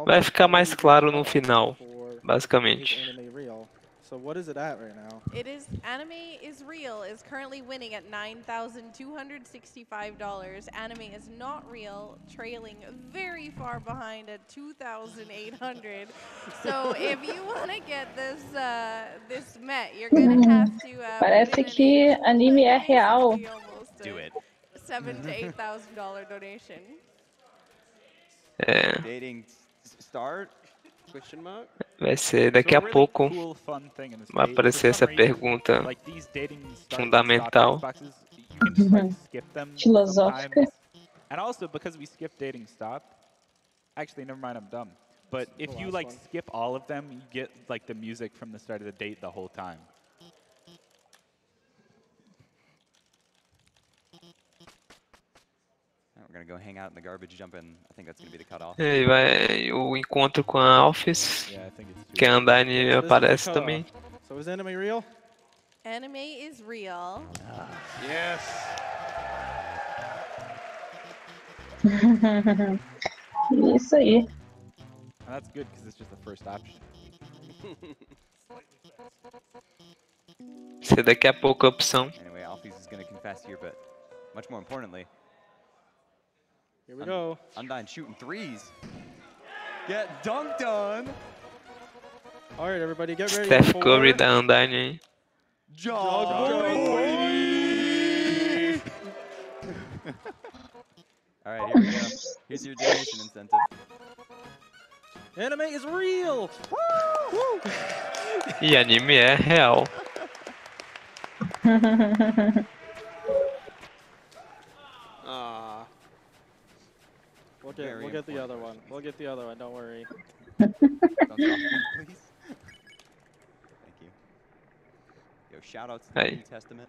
Vai ficar mais claro no final, basicamente. So what is it at right now? It is Anime is Real is currently winning at $9,265. Anime is Not Real trailing very far behind at $2,800. So if you want to get this this Met, you're gonna have to. Parece que anime é real. Do it. $7,000 to $8,000 donation. Dating start? Vai ser daqui a pouco, vai aparecer essa pergunta fundamental. Filosófica. And also because we skip dating stop, actually never mind, I'm dumb. But if you like skip all of them, you get like the music from the start of the date the whole time. We're gonna go hang out in the garbage, jump in. I think that's gonna be the cutoff. E aí vai o encontro com a Alphys, que a Undyne aparece também. So is Anime real? Anime is real. Yes. Isso aí. That's good because it's just the first option. Isso é daqui a pouco a opção. Anyway, Alphys is gonna confess here, but much more importantly, here we go. Undyne shooting threes. Get dunked on. All right, everybody, get ready. Steph Curry da Undyne aí. All right, here we go. Here's your donation incentive. Anime is real! Woo! E anime é real. We'll get the other one. We'll get the other one, don't worry. Don't stop me, please. Thank you. Yo, shout outs to the New Testament.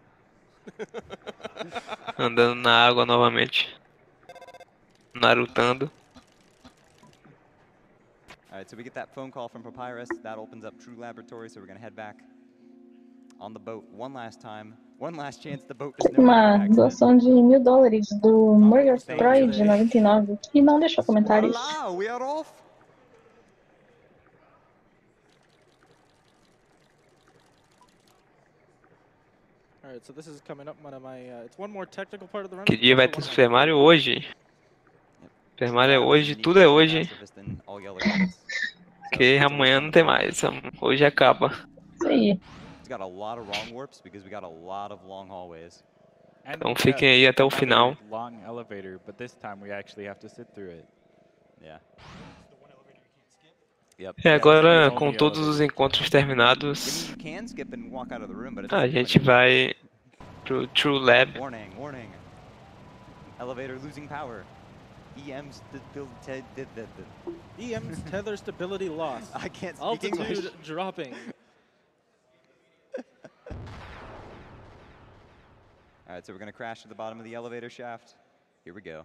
Andando na água novamente. Narutando. Alright, so we get that phone call from Papyrus. That opens up True Laboratory, so we're going to head back on the boat one last time. One last chance the boat doesn't Uma doação de $1000 do Murgatroyd 99, que não deixou comentários. Voila, we are off! Alright, so this is coming up one of my, it's one more technical part of the run. Que dia vai ter Super Mario hoje? Super Mario é hoje, tudo é hoje. Porque amanhã não tem mais, hoje acaba. Isso aí. Então fiquem aí até o final. E agora, com todos os encontros terminados, a gente vai pro True Lab. Elevator losing power. EM's tether stability loss. I can't speak Altitude English. dropping. Alright, so we're going to crash to the bottom of the elevator shaft. Here we go.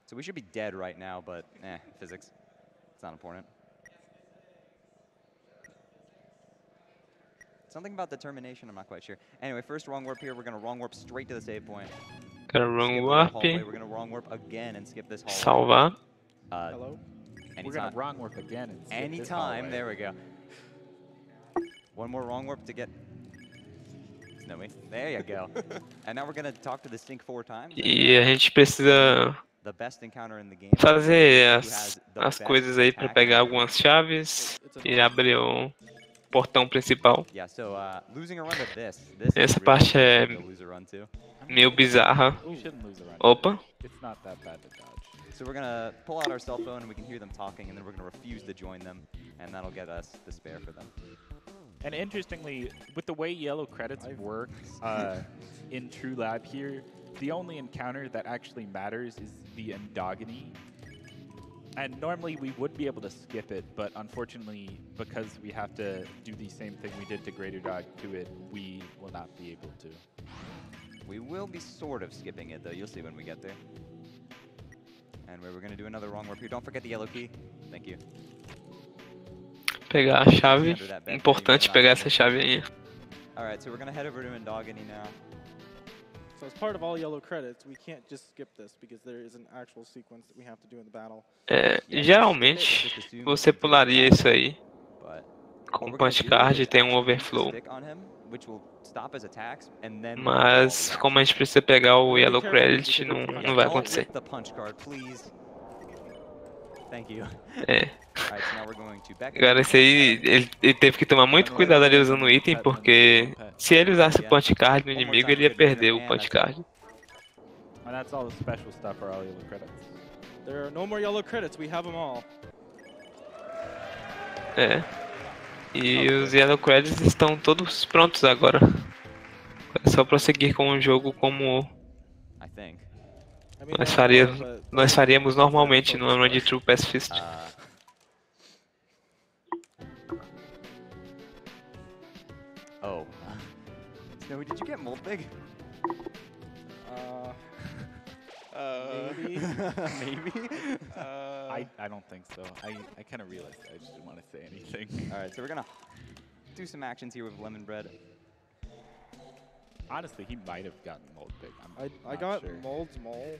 So we should be dead right now, but physics. It's not important. Something about determination, I'm not quite sure. Anyway, first wrong warp here. We're going to wrong warp straight to the save point. Got a wrong warp. We're going to wrong warp again and skip this hallway. Salvar. Hello? We're going to wrong warp again and skip anytime. There we go. One more wrong warp to get Snowy. There you go. And now we're going to talk to the Sync 4 times. E a gente precisa fazer as coisas aí para pegar algumas chaves e abrir o portão principal. Essa parte é meio bizarra. Opa. So we're gonna pull out our cell phone and we can hear them talking, and then we're gonna refuse to join them, and that'll get us the spare for them. And interestingly, with the way yellow credits work in True Lab here, the only encounter that actually matters is the endogeny. And normally we would be able to skip it, but unfortunately, because we have to do the same thing we did to Greater Dog to it, we will not be able to. We will be sort of skipping it, though. You'll see when we get there. And we're going to do another wrong warp here. Don't forget the yellow key. Thank you. Pegar a chave. Importante pegar essa chave aí. Alright, so we're going to head over to Endogeny now. So as part of all yellow credits, we can't just skip this because there is an actual sequence that we have to do in the battle. Geralmente, você pularia isso aí. Com punch card tem um overflow. Mas como a gente precisa pegar o yellow credit, não vai acontecer. Agora esse aí, ele teve que tomar muito cuidado ali usando o item, porque se ele usasse punch card no inimigo, ele ia perder o punch card. There are no more yellow credits, we have them all. E os yellow credits estão todos prontos agora. É só prosseguir com o jogo como nós faríamos normalmente no run de True Pacifist. Oh. Snowy, did you get mold big? Maybe. Maybe? I don't think so. I kind of realized I just didn't want to say anything. Alright, so we're gonna do some actions here with Lemon Bread. Honestly, he might have gotten mold big. I got Mold's mole.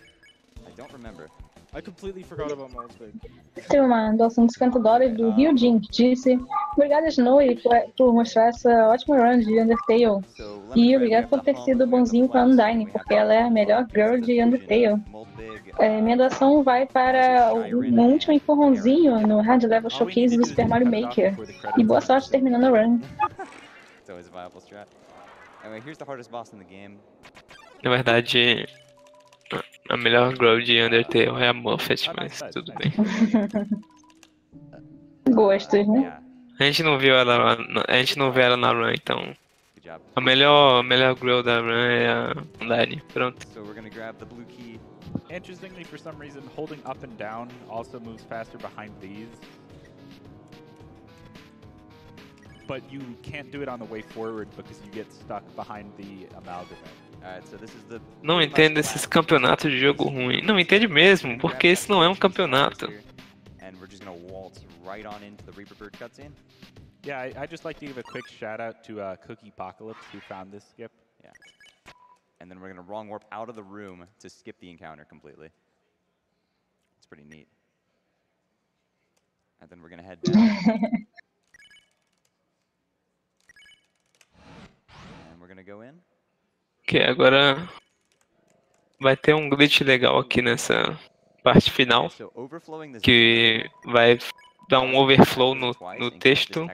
I don't remember. I completely forgot about Mold's big. Tem uma doação de $50 do Ryujin, que disse: obrigada, Snowy, por mostrar essa ótima run de Undertale. E obrigado por ter sido bonzinho com a Undyne, porque ela é a melhor girl de Undertale. Minha doação vai para um último empurrãozinho no Hard Level Showcase do Super Mario Maker. E boa sorte terminando a run. It's always a viable strat. Anyway, here's the hardest boss in the game. Na verdade, a melhor grow de Undertale é a Muffet, mas tudo bem. Gostos, né? Yeah, A gente não viu ela lá, a gente não vê ela na run, então good job. a melhor grow da run é a Undyne. Pronto. So we're gonna grab the blue key. Interestingly, for some reason, holding up and down also moves faster behind these. But you can't do it on the way forward because you get stuck behind the amalgamate. Alright, so this is the Não entendo esses campeonatos de jogo ruim. Não entende mesmo, porque esse não é um campeonato. And we're just gonna waltz right on into the Reaper Bird cutscene. Yeah, I just like to give a quick shout out to Cookie Apocalypse who found this skip. Yeah. And then we're gonna wrong warp out of the room to skip the encounter completely. It's pretty neat. And then we're gonna head down. And we're gonna go in. Ok, agora vai ter um glitch legal aqui nessa parte final, So overflowing this que vai dar um overflow no texto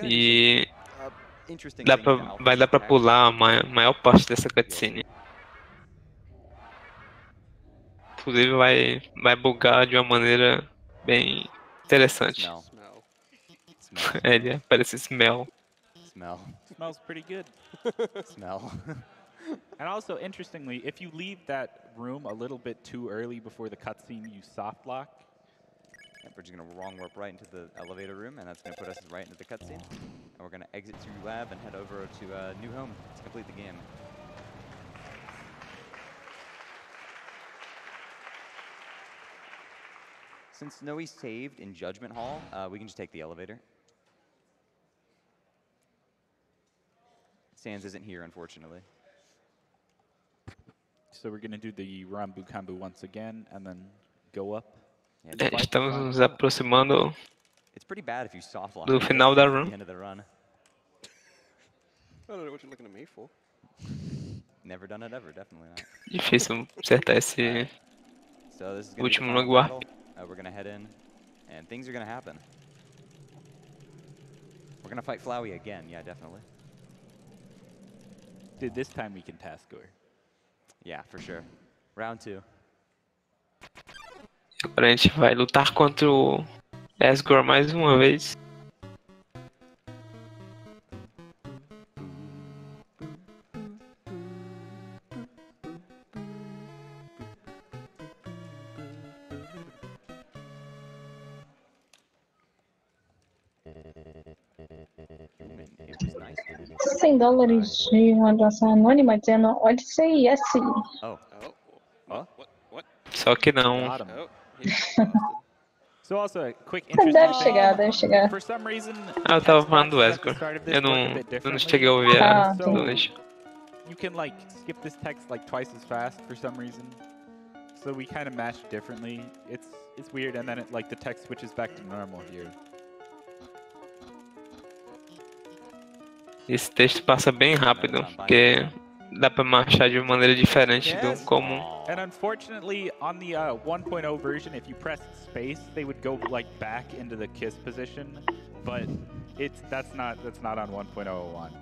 e vai dar pra pular a maior parte dessa cutscene. Inclusive vai bugar de uma maneira bem interessante. Smell. Ele parece smell. Smells pretty good. Smell. And also, interestingly, if you leave that room a little bit too early before the cutscene, you soft lock. And we're just gonna wrong warp right into the elevator room, and that's gonna put us right into the cutscene. And we're gonna exit through lab and head over to New Home to complete the game. Since Snowy saved in Judgment Hall, we can just take the elevator. Sans isn't here, unfortunately. So we're gonna do the Rambu Kambu once again, and then go up. Estamos nos aproximando It's pretty bad if you soft lock do final da run. the end of the run. I don't know what you're looking at me for. Never done it ever, definitely not. Difícil acertar esse So this is gonna be the último final lugar. battle. We're gonna head in, and things are gonna happen. We're gonna fight Flowey again, yeah, definitely. Dude, this time we can task score. Yeah, for sure. Round 2. Agora a gente vai lutar contra o Asgore mais uma vez. $100 de uma doação anônima dizendo Odyssey yes. Oh. Só que não. So also a quick Deve chegar. For some reason, Eu tava falando do Asgore. Eu não cheguei a ouvir a donation. You can like skip this text like twice as fast for some reason. So we kind of matched differently. It's weird, and then it like the text switches back to normal here. Esse texto passa bem rápido, porque dá pra marchar de uma maneira diferente do comum. And unfortunately, on the 1.0 version, if you press space, they would go like back into the kiss position, but that's not on 1.001.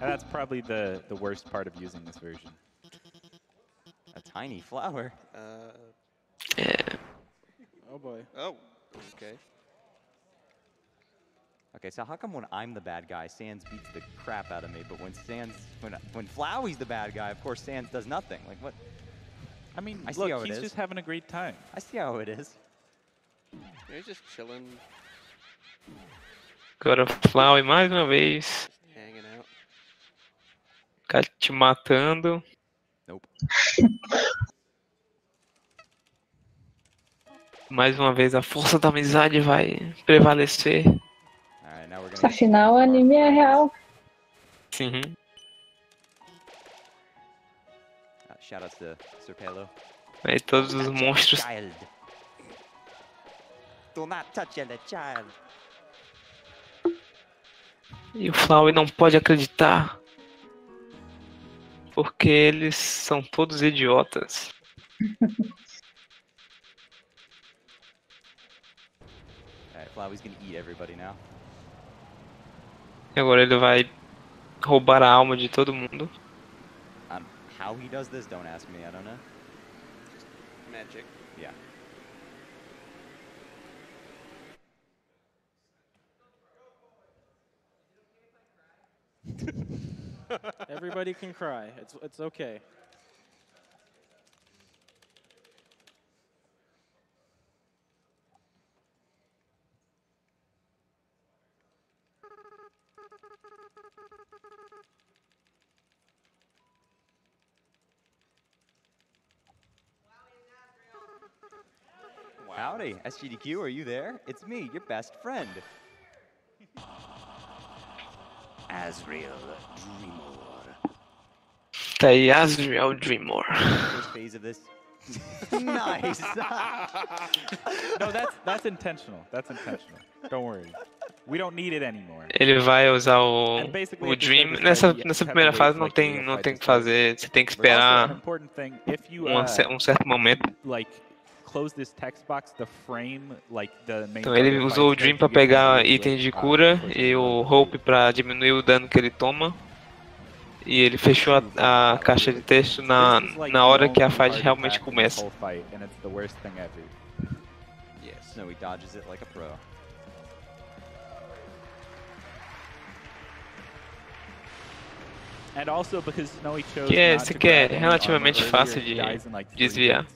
And that's probably the worst part of using this version. A tiny flower. É. Oh boy. Oh, okay. Okay, so how come when I'm the bad guy, Sans beats the crap out of me, but when Flowey's the bad guy, of course Sans does nothing? Like what? I mean, I see look, how it he's is. just having a great time. I see how it is. Yeah, he's just chilling, Agora Flowey mais uma vez. hanging out. Ficar te matando. Nope. Mais uma vez a força da amizade vai prevalecer. Afinal, o anime é real. Sim. Shoutouts to Sir Pelo. Aí todos os monstros. Do not touch the child. E o Flowey não pode acreditar. Porque eles são todos idiotas. Alright, Flowey's gonna eat everybody now. E agora ele vai roubar a alma de todo mundo. How he does this, don't ask me, I don't know. Magic. Yeah. Everybody can cry. It's okay. Howdy, SGDQ, are you there? It's me, your best friend. Asriel Dreamor. Tá aí, Asriel Dreamor. First phase of this. Nice. No, that's intentional. That's intentional. Don't worry. We don't need it anymore. Ele vai usar o Dream. Nessa primeira fase não tem que fazer. Você tem que esperar um certo momento. Então ele usou o Dream para pegar itens de cura e o Hope para diminuir o dano que ele toma. E ele fechou a caixa de texto na hora que a fight realmente começa. So he dodges it like a pro. Esse aqui é relativamente fácil de desviar.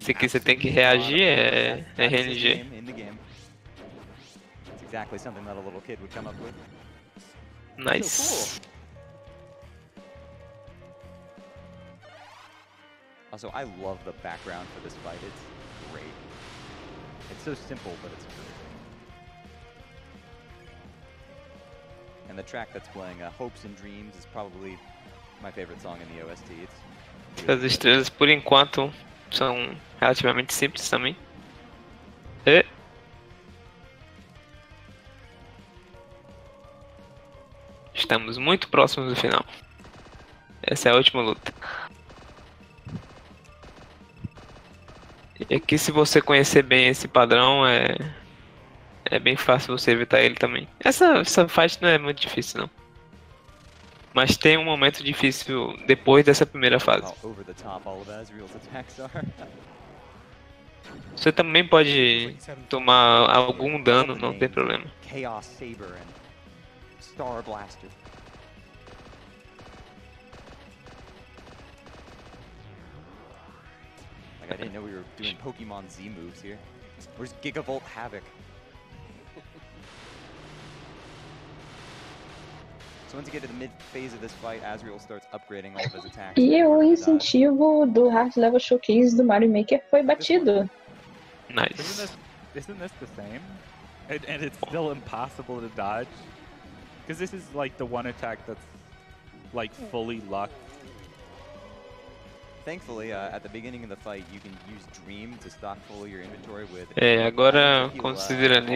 Esse aqui você tem que reagir, é RNG. Nice. Also, I love the background for this fight. It's great. It's so simple, but it's great. And the track that's playing, Hopes and Dreams, is probably my favorite song in the OST. As estrelas, por enquanto, são relativamente simples também. E... estamos muito próximos do final. Essa é a última luta. E aqui, se você conhecer bem esse padrão, é bem fácil você evitar ele também. Essa fight não é muito difícil, não. Mas tem um momento difícil depois dessa primeira fase. Você também pode tomar algum dano, não tem problema. Star Blaster. Like, I didn't know we were doing Pokemon Z moves here. Where's Gigavolt Havoc? So once you get to the mid phase of this fight, Asriel starts upgrading all of his attacks. E o incentivo do Heart Level Showcase do Mario Maker foi batido. Nice. Isn't this the same? And it's still impossible to dodge? Because this is like the one attack that's like fully locked. Thankfully, at the beginning of the fight, you can use Dream to stock full your inventory with. Agora considerando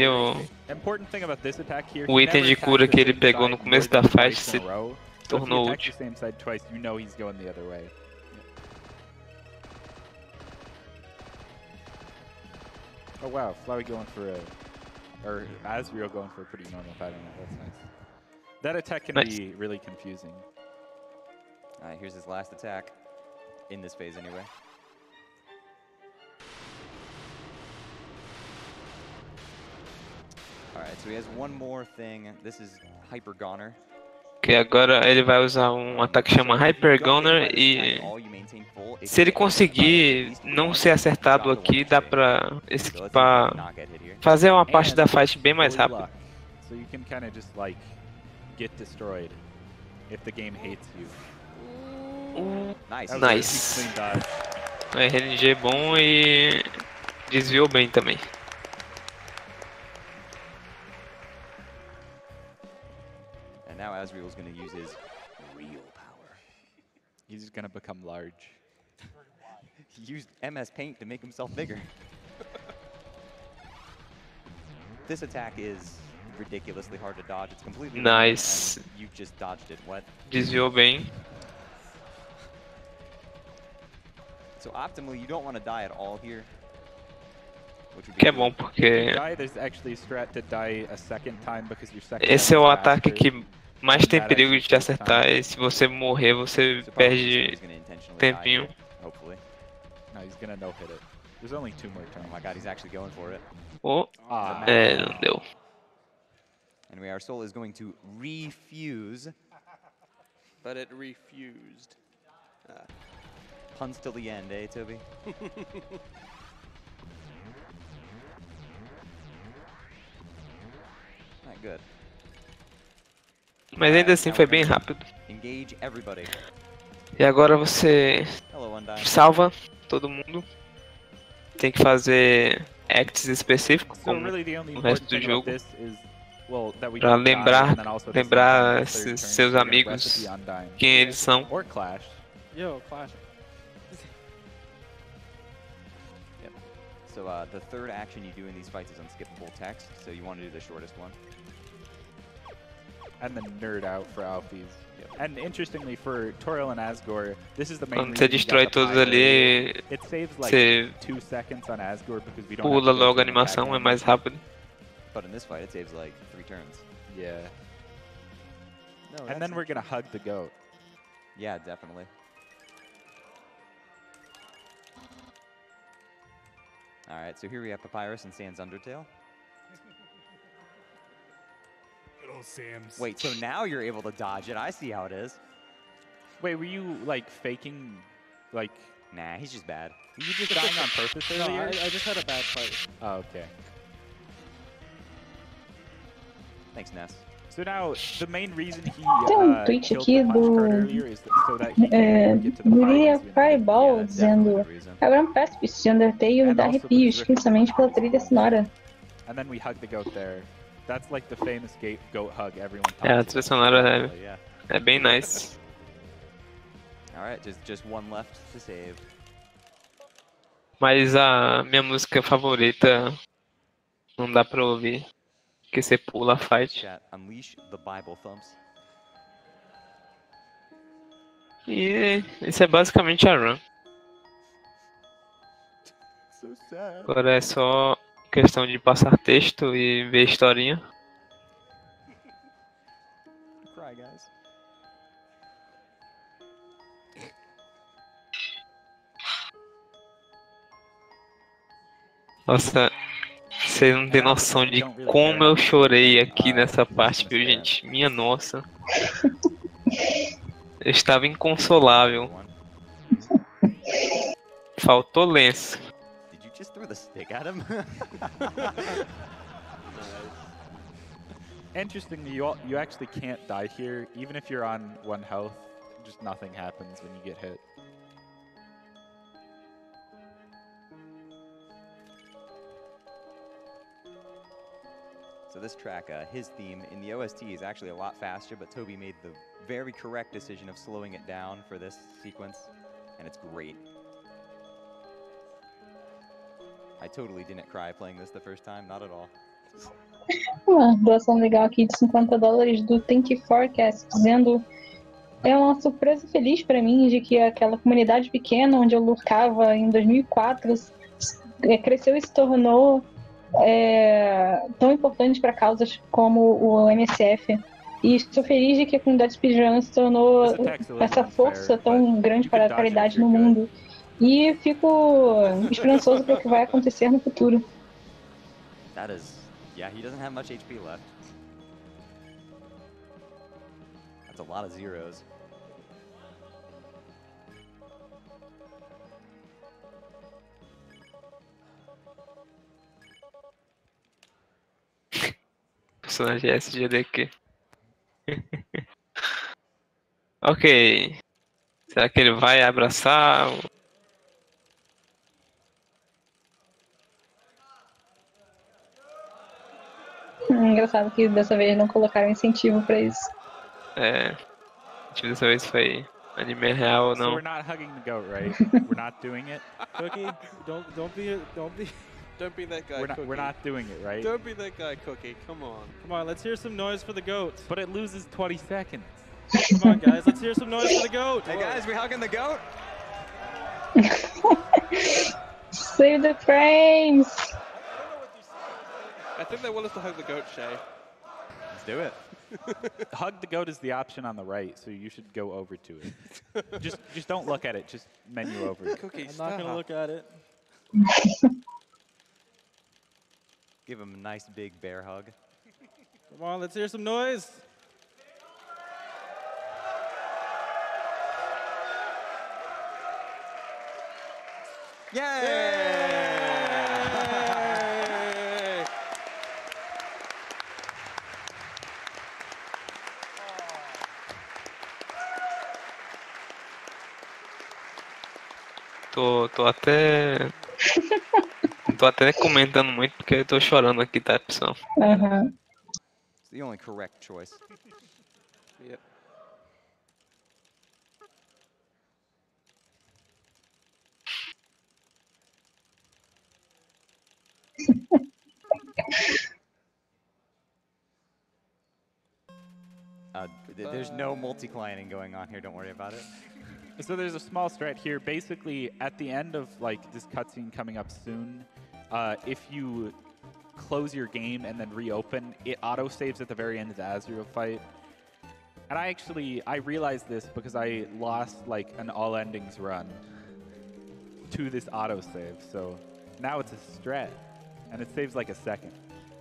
o item de cura que ele pegou no começo da fight se tornou útil. Oh wow, Flowey going for or Asriel going for a pretty normal pattern. That's nice. That attack can be really confusing. Alright, here's his last attack. In this phase anyway. Alright, so he has one more thing. This is Hyper Goner. Que agora ele vai usar um ataque que chama Hyper Goner e se ele conseguir não ser acertado aqui, dá pra fazer uma parte da fight bem mais rápido. So you can kind of just like get destroyed if the game hates you. Nice. RNG bom e desviou bem também. And now Asriel's going to use his real power. He's going to become large. He used MS Paint to make himself bigger. This attack is ridiculously hard to dodge. It's completely nice. You just dodged it. What? Desviou bem. So optimally, you don't want to die at all here. Que é bom porque esse é o ataque que mais tem perigo de te acertar, e se você morrer, você perde tempinho. Oh, não deu. Anyway, our soul is going to refuse. But it refused. Puns till the end, eh, Toby? Alright, good. Mas ainda assim foi bem rápido. Engage everybody. E agora você salva todo mundo. Tem que fazer acts específicos como o resto do jogo. Pra lembrar esses seus amigos quem eles são. Yo, Clash. So the third action you do in these fights is unskippable text, so you want to do the shortest one. And then nerd out for Alphys. Yep. And interestingly, for Toriel and Asgore, this is the main reason. Quando você destrói todos ali, você pula logo a animação, é mais rápido. But in this fight, it saves like 3 turns. Yeah. No, and then we're gonna hug the goat. Yeah, definitely. All right, so here we have Papyrus and Sans Undertale. Good old Sam's. Wait, so now you're able to dodge it. I see how it is. Wait, were you like faking, like? Nah, he's just bad. Were you just dying on purpose earlier? No, I just had a bad fight. Oh, okay. Thanks, Ness. So now, the main reason he tweet aqui do Guria Fireball dizendo: a Grand Pacifist de Undertale me dá arrepios, principalmente pela trilha sonora. And then we hug the goat there. That's like the famous goat hug everyone talks a trilha sonora é bem nice. Alright, just one left to save. Mas a minha música favorita não dá pra ouvir. Que você pula a fight. Unleash the Bible Thumps. E isso é basicamente a run. So sad. Agora é só questão de passar texto e ver a historinha. Cry, guys. Nossa, vocês não têm noção de como eu chorei aqui nessa parte, viu, gente? Minha nossa. Eu estava inconsolável. Faltou lenço. Did you just throw the stick at him? Interestingly, you actually can't die here, even if you're on 1 health. Just nothing happens when you get hit. So this track, his theme in the OST is actually a lot faster, but Toby made the very correct decision of slowing it down for this sequence, and it's great. I totally didn't cry playing this the first time, not at all. Uma doação legal aqui de $50 do Think Forecast, dizendo: é uma surpresa feliz para mim de que aquela comunidade pequena onde eu lurkava em 2004 cresceu e se tornou tão importante para causas como o MSF. E estou feliz de que a comunidade speedrun se tornou essa força tão grande para a caridade no mundo. E fico esperançoso para o que vai acontecer no futuro. Yeah, he doesn't have much HP left. That's a lot of zeros. Personagem SGDQ. Ok. Será que ele vai abraçar? Engraçado que dessa vez não colocaram incentivo pra isso. Dessa vez foi anime real ou não. So we're not hugging the goat, right? We're not doing it. Cookie, don't be that guy. We're not doing it, right? Don't be that guy, Cookie. Come on, let's hear some noise for the goat. But it loses 20 seconds. Come on, guys, let's hear some noise for the goat. Hey guys, we hugging the goat? Save the frames. I think they want us to hug the goat, Shay. Let's do it. Hug the goat is the option on the right, so you should go over to it. just don't look at it. Just menu over. I'm not gonna look at it. Give him a nice big bear hug. Come on, let's hear some noise. Yay! Tô até. Tô até comentando muito porque eu tô chorando aqui, tá, pessoal? It's the only correct choice. Yep. There's no multi-clienting going on here. Don't worry about it. So there's a small strat here. Basically, at the end of like this cutscene coming up soon, if you close your game and then reopen, it auto-saves at the very end of the Azrael fight. And I realized this because I lost like an all endings run to this autosave. So now it's a strat, and it saves like a second.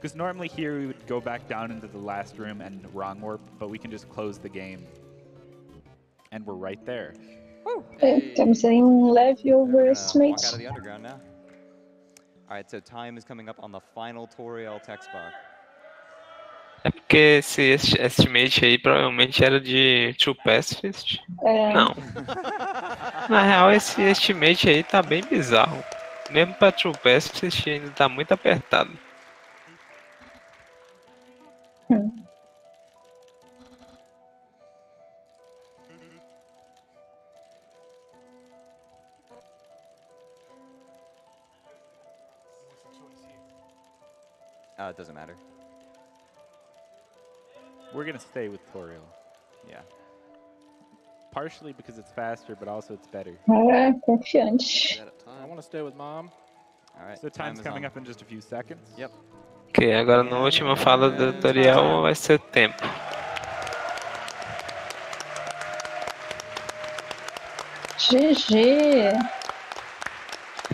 Because normally here we would go back down into the last room and wrong warp, but we can just close the game. And we're right there. Estamos em leve overestimate. Walk out of the underground now. All right, so time is coming up on the final Toriel text box. É porque esse estimate aí provavelmente era de True Pacifist. Não. Na real, esse estimate aí tá bem bizarro. Mesmo pra True Pacifist ainda tá muito apertado. It doesn't matter. We're gonna stay with Toriel. Yeah. Partially because it's faster, but also it's better. Confiante. I want to stay with Mom. All right. So time's coming up in just a few seconds. Yep. Ok, agora na última fala do tutorial vai ser tempo. GG!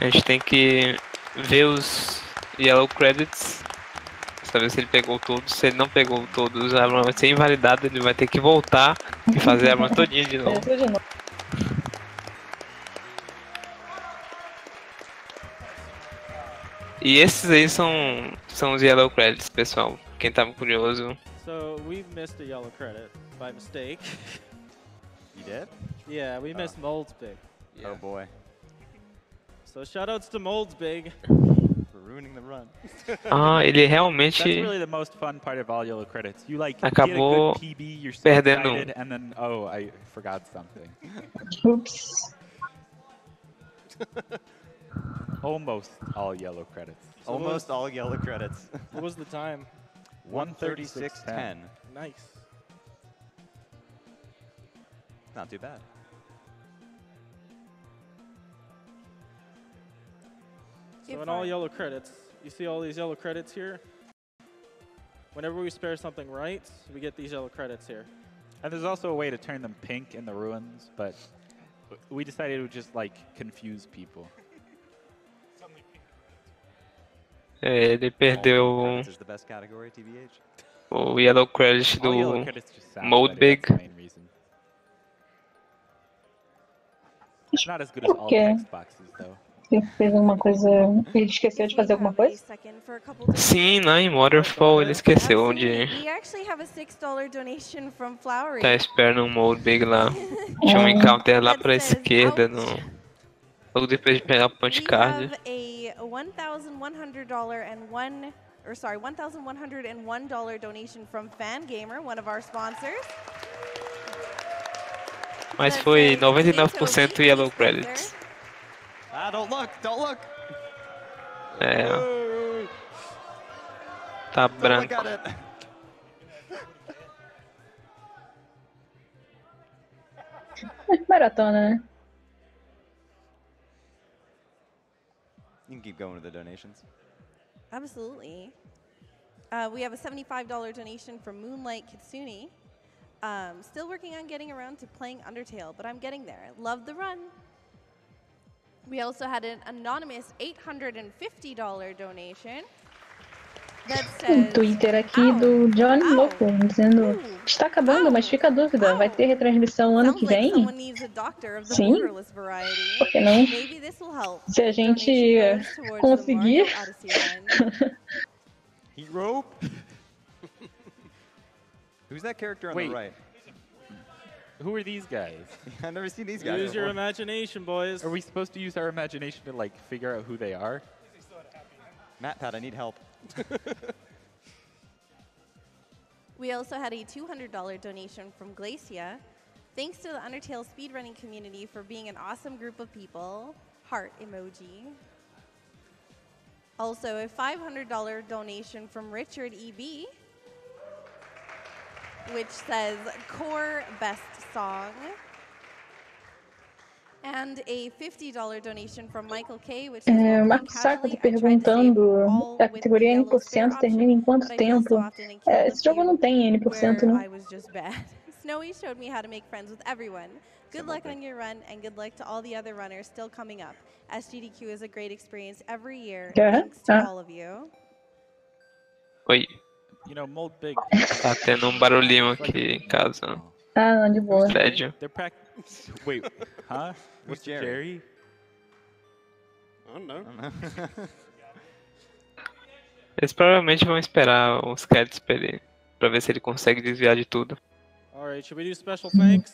A gente tem que ver os Yellow Credits, saber se ele pegou todos. Se ele não pegou todos, a arma vai ser invalidada, ele vai ter que voltar e fazer a arma todinha de novo. E esses aí são os Yellow Credits, pessoal. Quem tava curioso. So we missed a yellow credit by mistake. You did? Yeah, we missed Moldsbig. Yeah. Oh boy. So shoutouts to Moldsbig. For ruining the run. Ele realmente That's really the most fun part of all yellow credits. You like acabou get a good PB, you're so perdendo excited, and then I forgot something. Oops. Almost all yellow credits. Almost all yellow credits. What was the time? 1:36:10. Nice. Not too bad. So in all yellow credits, you see all these yellow credits here? Whenever we spare something right, we get these yellow credits here. And there's also a way to turn them pink in the ruins, but we decided it would just like confuse people. Ele perdeu Is the best category, TBH? o Yellow Credit do Moldbig. It's not as good as all text boxes, though. Ele fez alguma coisa. Ele esqueceu de fazer alguma coisa? Sim, lá em Waterfall ele esqueceu de tá esperando um Moldbig lá. Tinha um encounter lá pra esquerda, logo depois de pegar o Punch Card. $1,101 donation from Fangamer, one of our sponsors. Mas foi 99% Yellow Credits. Don't look, don't look. Tá branco. Maratona, né? You can keep going with the donations. Absolutely. We have a $75 donation from Moonlight Kitsune. Still working on getting around to playing Undertale, but I'm getting there. Love the run. We also had an anonymous $850 donation. Um Twitter aqui do Johnny Louco, dizendo está acabando, mas fica a dúvida, vai ter retransmissão ano que vem? Sim, por que não? Se a gente conseguir. Heat rope? Who's that character on the right? Who are these guys? I've never seen these guys Use your imagination, boys. Are we supposed to use our imagination to, like, figure out who they are? MatPat, I need help. We also had a $200 donation from Glacia. Thanks to the Undertale speedrunning community for being an awesome group of people. Heart emoji. Also, a $500 donation from Richard EB, which says Core Best Song. And a $50 donation from Michael K, which says Marcos Saco está perguntando, a categoria N% termina em quanto tempo? Esse jogo não tem N%, né? I was just bad. Snowy showed me how to make friends with everyone. Good luck on your run, and good luck to all the other runners still coming up. SGDQ is a great experience every year. Thanks to all of you. Oi. You know, Mold Big. Tá tendo barulhinho aqui em casa. Não, de boa. Prédio. Wait, huh? What's Jerry? I don't know. Eles provavelmente vão esperar os créditos pra ver se ele consegue desviar de tudo. Alright, should we do special thanks?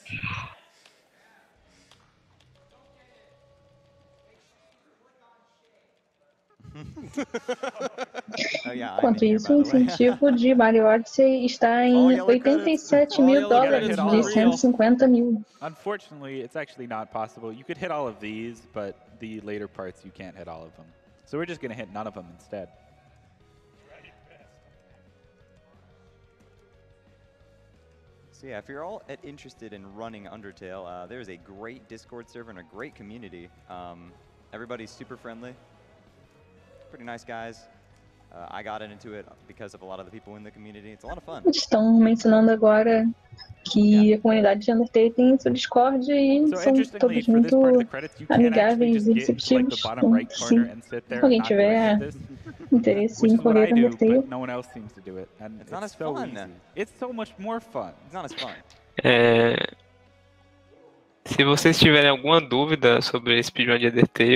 Enquanto isso, o incentivo de Mario Odyssey está em $87 mil de 150 mil. Unfortunately, it's actually not possible. You could hit all of these, but the later parts you can't hit all of them. So we're just going to hit none of them instead. So yeah, if you're all interested in running Undertale, there's a great Discord server and a great community. Everybody's super friendly. Pretty nice guys. I got into it because of a lot of the people in the community. It's a lot of fun. Estão mencionando agora que a comunidade de Undertale tem seu Discord e são todos muito amigáveis e receptivos. Então, sim, se alguém tiver interesse em correr Undertale. No one else seems to do it, and it's not as fun. It's so much more fun. It's not as fun. Se vocês tiverem alguma dúvida sobre speedrun de Undertale,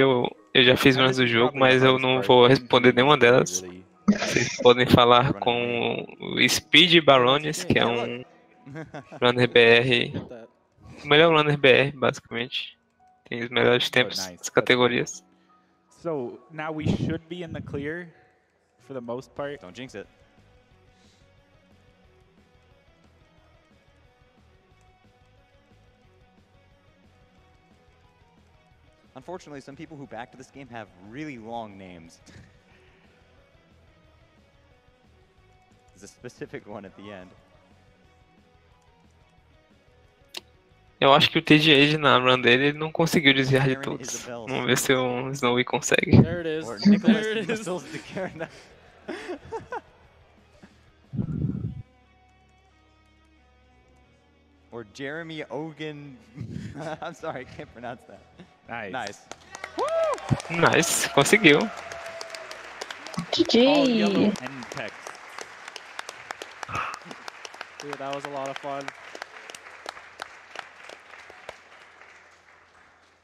eu já fiz umas do jogo, mas eu não vou responder nenhuma delas. Vocês podem falar com o Speed Barones, que é um runner BR, o melhor runner BR, basicamente. Tem os melhores tempos das categorias. So now we should be in the clear for the most part. Don't jinx it. Unfortunately, some people who backed this game have really long names. There's a specific one at the end. Eu acho que o TGA na run dele ele não conseguiu desviar de todos. Vamos ver se o Snowy consegue. There it is. Or There it is. Or Jeremy Ogan. I'm sorry, I can't pronounce that. Nice. Nice. Nice, conseguiu. GG. Dude, that was a lot of fun.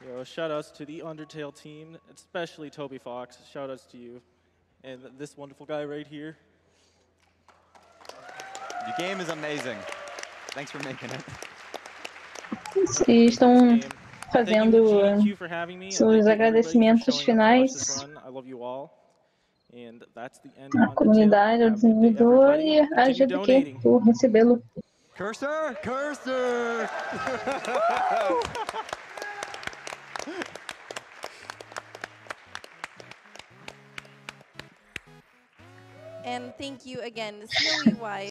Yo, shout outs to the Undertale team, especially Toby Fox. Shout outs to you. And this wonderful guy right here. The game is amazing. Thanks for making it. E estão fazendo seus agradecimentos finais à comunidade, ao desenvolvedor e à GDQ por recebê-lo. Cursor! Cursor! And thank you again, Snowy Y.